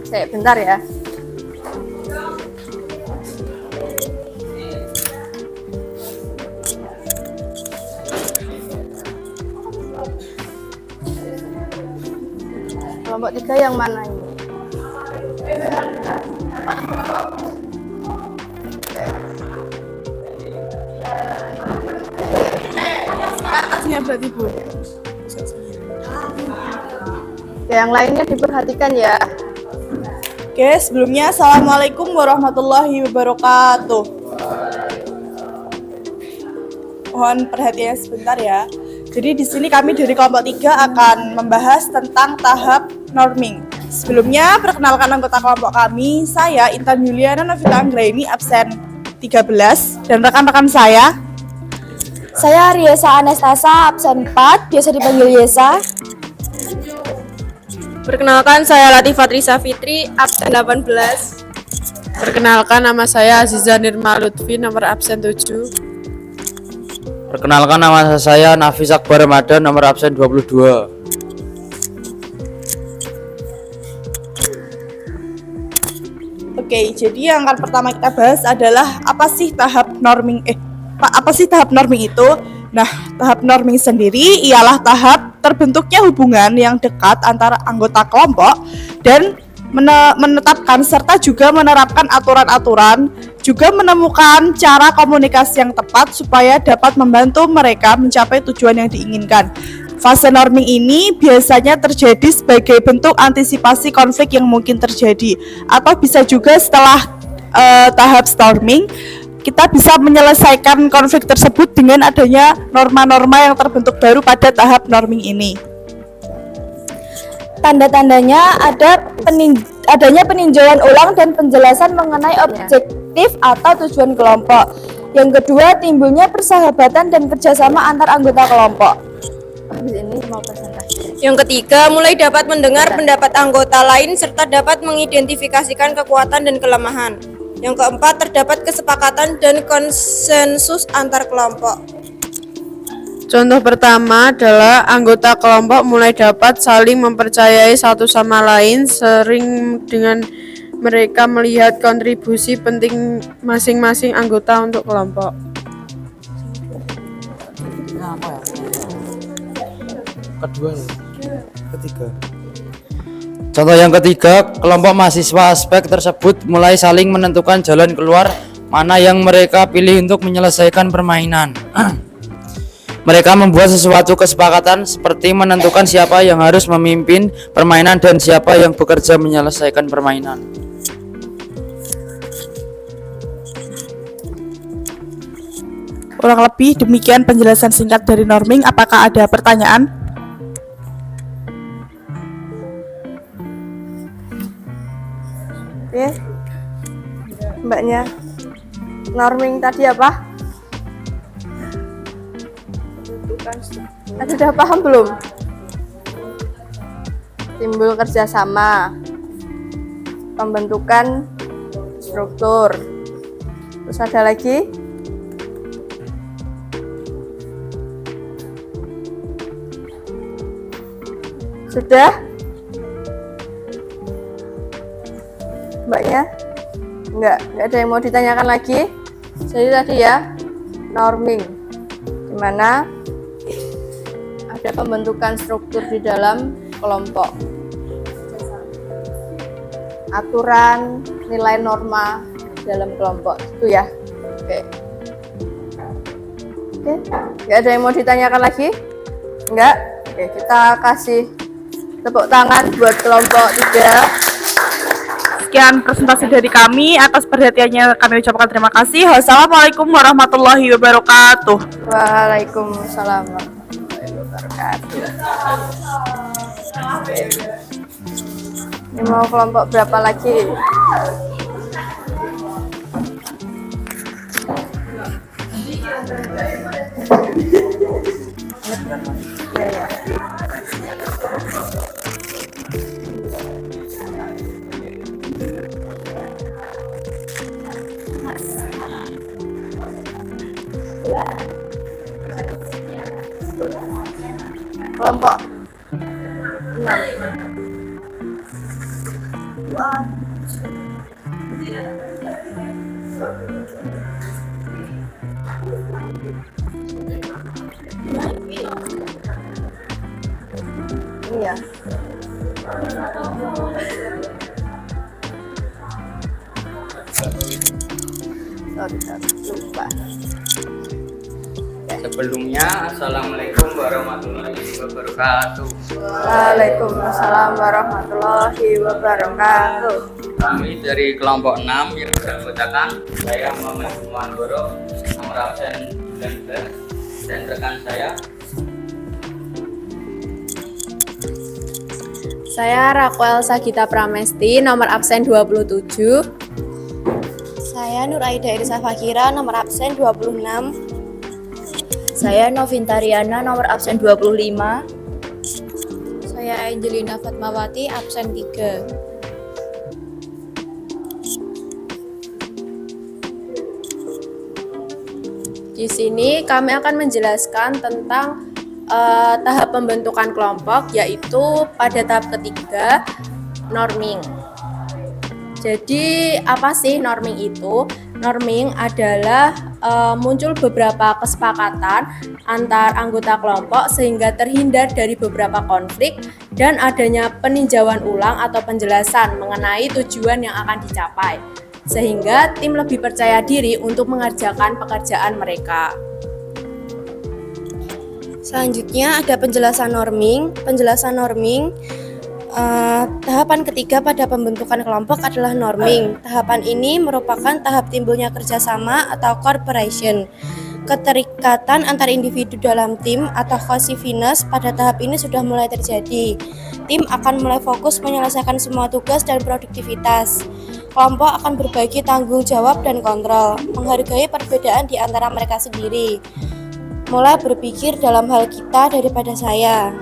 Oke, bentar ya. Kelompok 3 yang mana ini? Atasnya berarti Bu. Yang lainnya diperhatikan ya. Oke, sebelumnya Assalamualaikum warahmatullahi wabarakatuh. Mohon perhatian sebentar ya. Jadi di sini kami dari kelompok 3 akan membahas tentang tahap norming. Sebelumnya, perkenalkan anggota kelompok kami, saya Intan Yuliana Novita Anggraini, absen 13, dan rekan-rekan saya. Saya Riesa Anastasa, absen 4, biasa dipanggil Yesa. Perkenalkan, saya Latifah Trisa Fitri, absen 18. Perkenalkan, nama saya Aziza Nirma Lutfi, nomor absen 7. Perkenalkan, nama saya Nafis Akbar Ramadan, nomor absen 22. Oke, jadi yang akan pertama kita bahas adalah apa sih tahap norming itu? Nah, tahap norming sendiri ialah tahap terbentuknya hubungan yang dekat antara anggota kelompok dan menetapkan serta juga menerapkan aturan-aturan, juga menemukan cara komunikasi yang tepat supaya dapat membantu mereka mencapai tujuan yang diinginkan. Fase norming ini biasanya terjadi sebagai bentuk antisipasi konflik yang mungkin terjadi, atau bisa juga setelah tahap storming kita bisa menyelesaikan konflik tersebut dengan adanya norma-norma yang terbentuk baru pada tahap norming ini. Tanda-tandanya adanya peninjauan ulang dan penjelasan mengenai objektif atau tujuan kelompok. Yang kedua, timbulnya persahabatan dan kerjasama antar anggota kelompok. Yang ketiga, mulai dapat mendengar pendapat anggota lain serta dapat mengidentifikasikan kekuatan dan kelemahan. Yang keempat, terdapat kesepakatan dan konsensus antar kelompok. Contoh pertama adalah anggota kelompok mulai dapat saling mempercayai satu sama lain, sering dengan mereka melihat kontribusi penting masing-masing anggota untuk kelompok. Contoh yang ketiga, kelompok mahasiswa aspek tersebut mulai saling menentukan jalan keluar mana yang mereka pilih untuk menyelesaikan permainan. Mereka membuat sesuatu kesepakatan seperti menentukan siapa yang harus memimpin permainan dan siapa yang bekerja menyelesaikan permainan. Kurang lebih demikian penjelasan singkat dari norming. Apakah ada pertanyaan? Oke, mbaknya, norming tadi apa? Sudah paham belum? Timbul kerjasama, pembentukan struktur, terus ada lagi? Sudah? Mbaknya? Enggak ada yang mau ditanyakan lagi. Jadi tadi ya, norming, dimana ada pembentukan struktur di dalam kelompok, aturan, nilai norma dalam kelompok itu ya. Oke, nggak ada yang mau ditanyakan lagi? Enggak? Oke, kita kasih tepuk tangan buat kelompok 3. Sekian presentasi dari kami. Atas perhatiannya kami ucapkan terima kasih. Wassalamualaikum warahmatullahi wabarakatuh. Waalaikumsalam warahmatullahi wabarakatuh. Ini mau kelompok berapa lagi? Kelompok 6. Iya. Sorry, lupa. Sebelumnya, Assalamualaikum warahmatullahi wabarakatuh. Waalaikumsalam warahmatullahi wabarakatuh. Kami dari kelompok 6 yang beranggotakan saya Muhammad Muandoro, nomor absen 19, dan rekan Saya Raquel Sagita Pramesti, nomor absen 27. Saya Nur Aida Irsa Fakira, nomor absen 26. Saya Novinta Riana, nomor absen 25. Saya Angelina Fatmawati, absen 3. Di sini kami akan menjelaskan tentang tahap pembentukan kelompok, yaitu pada tahap ketiga, norming. Jadi apa sih norming itu? Norming adalah muncul beberapa kesepakatan antar anggota kelompok sehingga terhindar dari beberapa konflik dan adanya peninjauan ulang atau penjelasan mengenai tujuan yang akan dicapai, sehingga tim lebih percaya diri untuk mengerjakan pekerjaan mereka. Selanjutnya ada penjelasan norming. Tahapan ketiga pada pembentukan kelompok adalah norming. Tahapan ini merupakan tahap timbulnya kerjasama atau cooperation. Keterikatan antar individu dalam tim atau cohesiveness pada tahap ini sudah mulai terjadi. Tim akan mulai fokus menyelesaikan semua tugas dan produktivitas. Kelompok akan berbagi tanggung jawab dan kontrol, menghargai perbedaan di antara mereka sendiri. Mulai berpikir dalam hal kita daripada saya.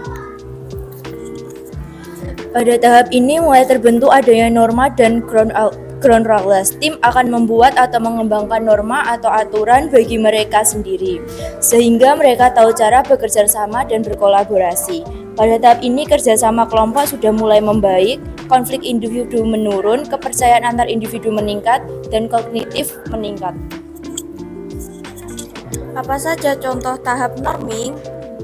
Pada tahap ini mulai terbentuk adanya norma dan ground rules. Tim akan membuat atau mengembangkan norma atau aturan bagi mereka sendiri, sehingga mereka tahu cara bekerja sama dan berkolaborasi. Pada tahap ini kerjasama kelompok sudah mulai membaik, konflik individu menurun, kepercayaan antar individu meningkat, dan kognitif meningkat. Apa saja contoh tahap norming?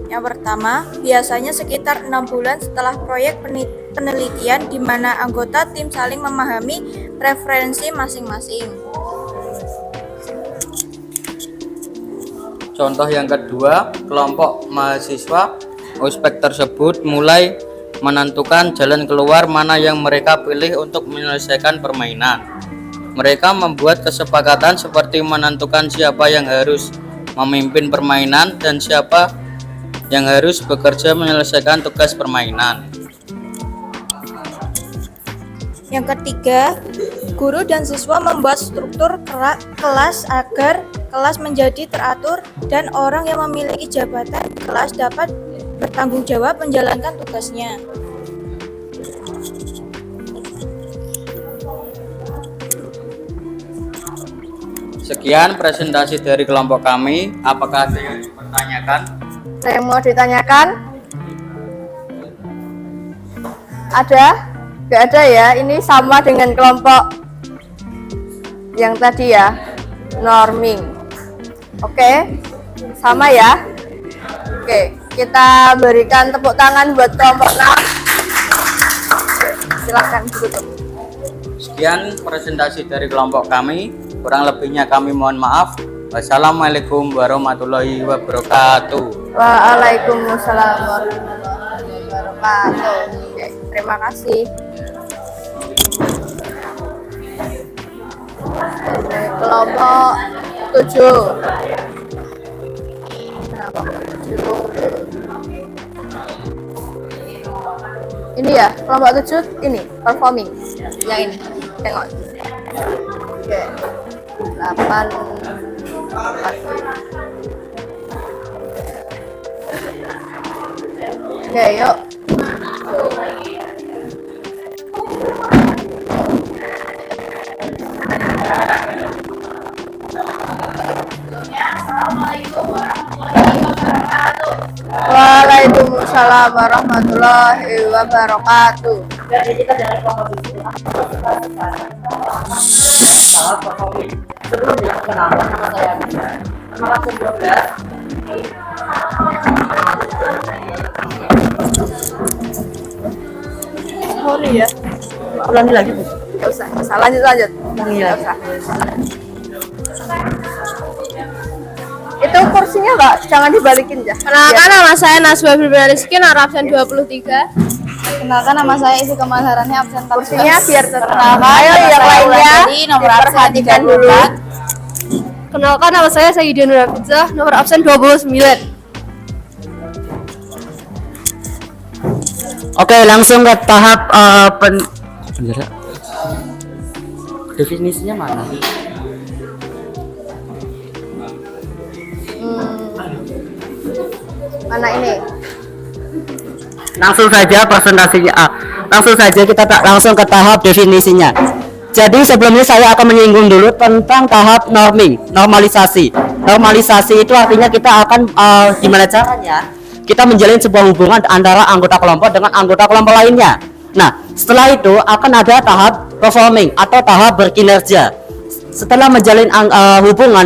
Yang pertama, biasanya sekitar 6 bulan setelah proyek penelitian di mana anggota tim saling memahami preferensi masing-masing. Contoh yang kedua, kelompok mahasiswa ospek tersebut mulai menentukan jalan keluar mana yang mereka pilih untuk menyelesaikan permainan. Mereka membuat kesepakatan seperti menentukan siapa yang harus memimpin permainan dan siapa yang harus bekerja menyelesaikan tugas permainan. Yang ketiga, guru dan siswa membuat struktur kelas agar kelas menjadi teratur dan orang yang memiliki jabatan di kelas dapat bertanggung jawab menjalankan tugasnya. Sekian presentasi dari kelompok kami. Apakah ada yang dipertanyakan? Ada yang mau ditanyakan? Ada? Gak ada ya? Ini sama dengan kelompok yang tadi ya, norming. Oke, sama ya? Oke, kita berikan tepuk tangan buat kelompok 6. Silahkan ditutup. Sekian presentasi dari kelompok kami. Kurang lebihnya kami mohon maaf. Wassalamualaikum warahmatullahi wabarakatuh. Waalaikumsalam warahmatullahi wabarakatuh. Oke, terima kasih. Kelompok 7. Ini ya, kelompok 7 ini, performing. Yang ini, tengok. Oke. 8. Oke, yuk. Waalaikumsalam warahmatullahi wabarakatuh. Jadi kita dari kelompok 7 tahap performing. Sebelumnya, kenalkan nama saya Bisa. Nama absen 12. Sorry ya. Ulangi lagi, Bu. Nggak usah, nggak usah. Lanjut. Nggak usah. Itu kursinya Mbak, jangan dibalikin ya. Kenalkan nama saya Naswa Firman Rizky, absen 23. Kenalkan nama saya Isi Kemalharannya, absen 14. Kursinya biar terkenal. Ayo yang lainnya nomor diperhatikan dulu. Kenalkan nama saya Sayyidina Nurafizah, nomor absen 29. Oke, langsung ke tahap definisinya mana? Mana ini? Langsung saja presentasinya. Langsung saja kita langsung ke tahap definisinya. Jadi sebelumnya saya akan menyinggung dulu tentang tahap norming, normalisasi. Normalisasi itu artinya kita akan gimana caranya kita menjalin sebuah hubungan antara anggota kelompok dengan anggota kelompok lainnya. Nah, setelah itu akan ada tahap performing atau tahap berkinerja. Setelah menjalin hubungan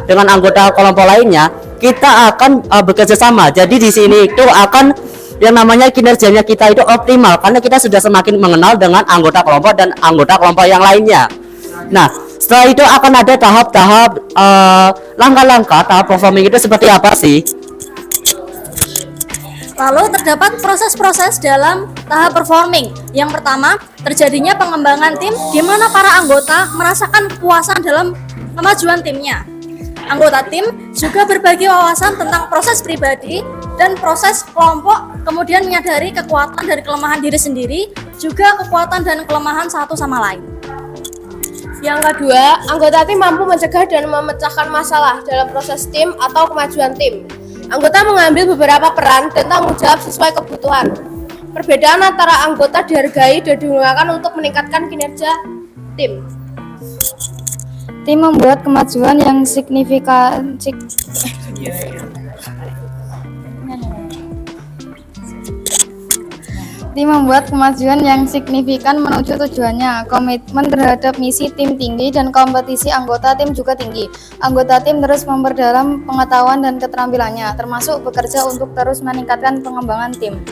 dengan anggota kelompok lainnya, kita akan bekerja sama. Jadi di sini itu akan yang namanya kinerjanya kita itu optimal karena kita sudah semakin mengenal dengan anggota kelompok dan anggota kelompok yang lainnya. Nah, setelah itu akan ada tahap-tahap langkah-langkah tahap performing itu seperti apa sih? Lalu terdapat proses-proses dalam tahap performing. Yang pertama, terjadinya pengembangan tim di mana para anggota merasakan kepuasan dalam kemajuan timnya. Anggota tim juga berbagi wawasan tentang proses pribadi dan proses kelompok, kemudian menyadari kekuatan dari kelemahan diri sendiri, juga kekuatan dan kelemahan satu sama lain. Yang kedua, anggota tim mampu mencegah dan memecahkan masalah dalam proses tim atau kemajuan tim. Anggota mengambil beberapa peran dan tanggung jawab sesuai kebutuhan. Perbedaan antara anggota dihargai dan digunakan untuk meningkatkan kinerja tim. Tim membuat kemajuan yang signifikan. Tim membuat kemajuan yang signifikan menuju tujuannya. Komitmen terhadap misi tim tinggi dan kompetisi anggota tim juga tinggi. Anggota tim terus memperdalam pengetahuan dan keterampilannya, termasuk bekerja untuk terus meningkatkan pengembangan tim.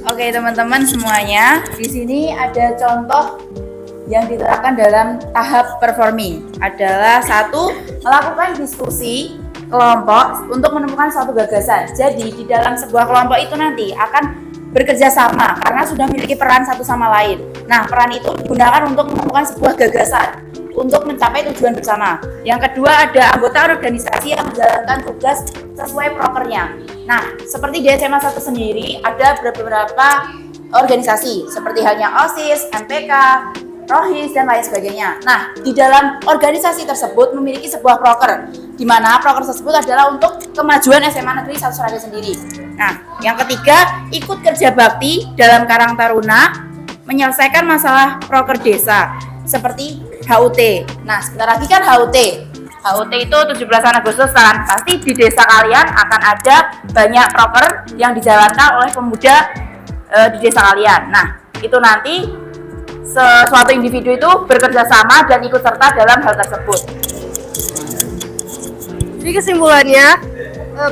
Oke teman-teman semuanya, di sini ada contoh yang diterapkan dalam tahap performing. Adalah satu, melakukan diskusi kelompok untuk menemukan suatu gagasan. Jadi di dalam sebuah kelompok itu nanti akan bekerja sama karena sudah memiliki peran satu sama lain. Nah, peran itu digunakan untuk menemukan sebuah gagasan untuk mencapai tujuan bersama. Yang kedua, ada anggota organisasi yang menjalankan tugas sesuai prokernya. Nah, seperti di SMA 1 sendiri ada beberapa organisasi seperti halnya OSIS, MPK, Rohis, dan lain sebagainya. Nah, di dalam organisasi tersebut memiliki sebuah proker, di mana proker tersebut adalah untuk kemajuan SMA Negeri 1 Surakarta sendiri. Nah, yang ketiga, ikut kerja bakti dalam Karang Taruna, menyelesaikan masalah proker desa, seperti HUT. Nah, sebentar lagi kan HUT. HUT itu 17 Agustus kan, pasti di desa kalian akan ada banyak proker yang dijalankan oleh pemuda di desa kalian. Nah, itu nanti suatu individu itu bekerja sama dan ikut serta dalam hal tersebut. Jadi kesimpulannya,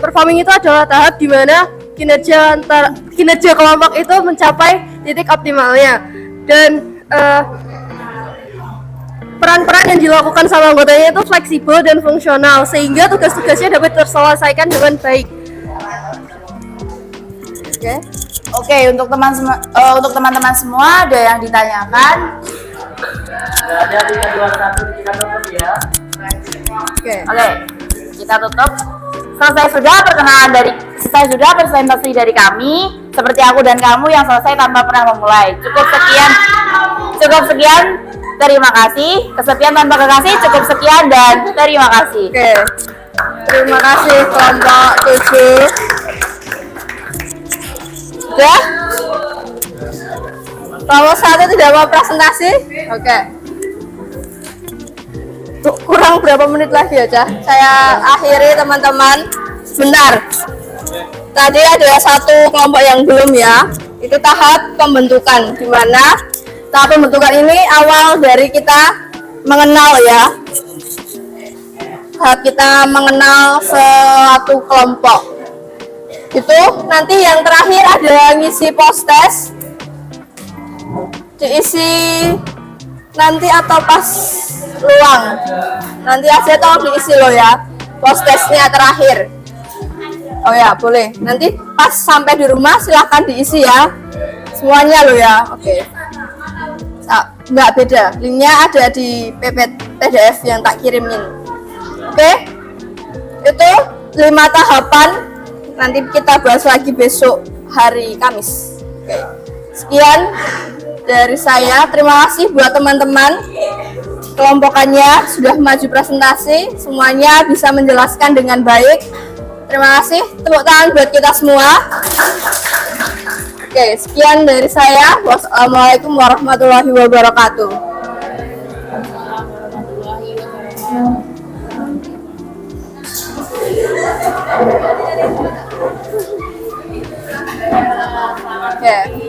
performing itu adalah tahap di mana kinerja kelompok itu mencapai titik optimalnya, dan peran-peran yang dilakukan sama anggotanya itu fleksibel dan fungsional sehingga tugas-tugasnya dapat terselesaikan dengan baik. Oke, untuk teman-teman semua ada yang ditanyakan? Ada 3, 2, 1 kita tutup ya. Oke, kita tutup. Selesai sudah presentasi dari kami. Seperti aku dan kamu yang selesai tanpa pernah memulai. Cukup sekian. Terima kasih. Kesepian tanpa kekasih. Cukup sekian dan terima kasih. Oke. Terima kasih kelompok 7. Sudah? Kelompok 1 tidak mau presentasi? Oke. Kurang berapa menit lagi ya, Cah? Saya akhiri teman-teman. Sebentar. Tadi ada satu kelompok yang belum ya. Itu tahap pembentukan, di mana tahap pembentukan ini awal dari kita mengenal ya. Tahap kita mengenal suatu kelompok. Itu nanti yang terakhir ada ngisi post test. Diisi nanti atau pas luang. Nanti aja tolong diisi lo ya. Post testnya terakhir. Oh ya, boleh. Nanti pas sampai di rumah silahkan diisi ya. Semuanya lo ya. Oke. Nggak beda. Linknya ada di PDF yang tak kirimin. Oke. Itu 5 tahapan. Nanti kita bahas lagi besok hari Kamis. Oke. Sekian dari saya. Terima kasih buat teman-teman. Kelompokannya sudah maju presentasi. Semuanya bisa menjelaskan dengan baik. Terima kasih. Tepuk tangan buat kita semua. Oke, sekian dari saya. Wassalamualaikum warahmatullahi wabarakatuh. Oke.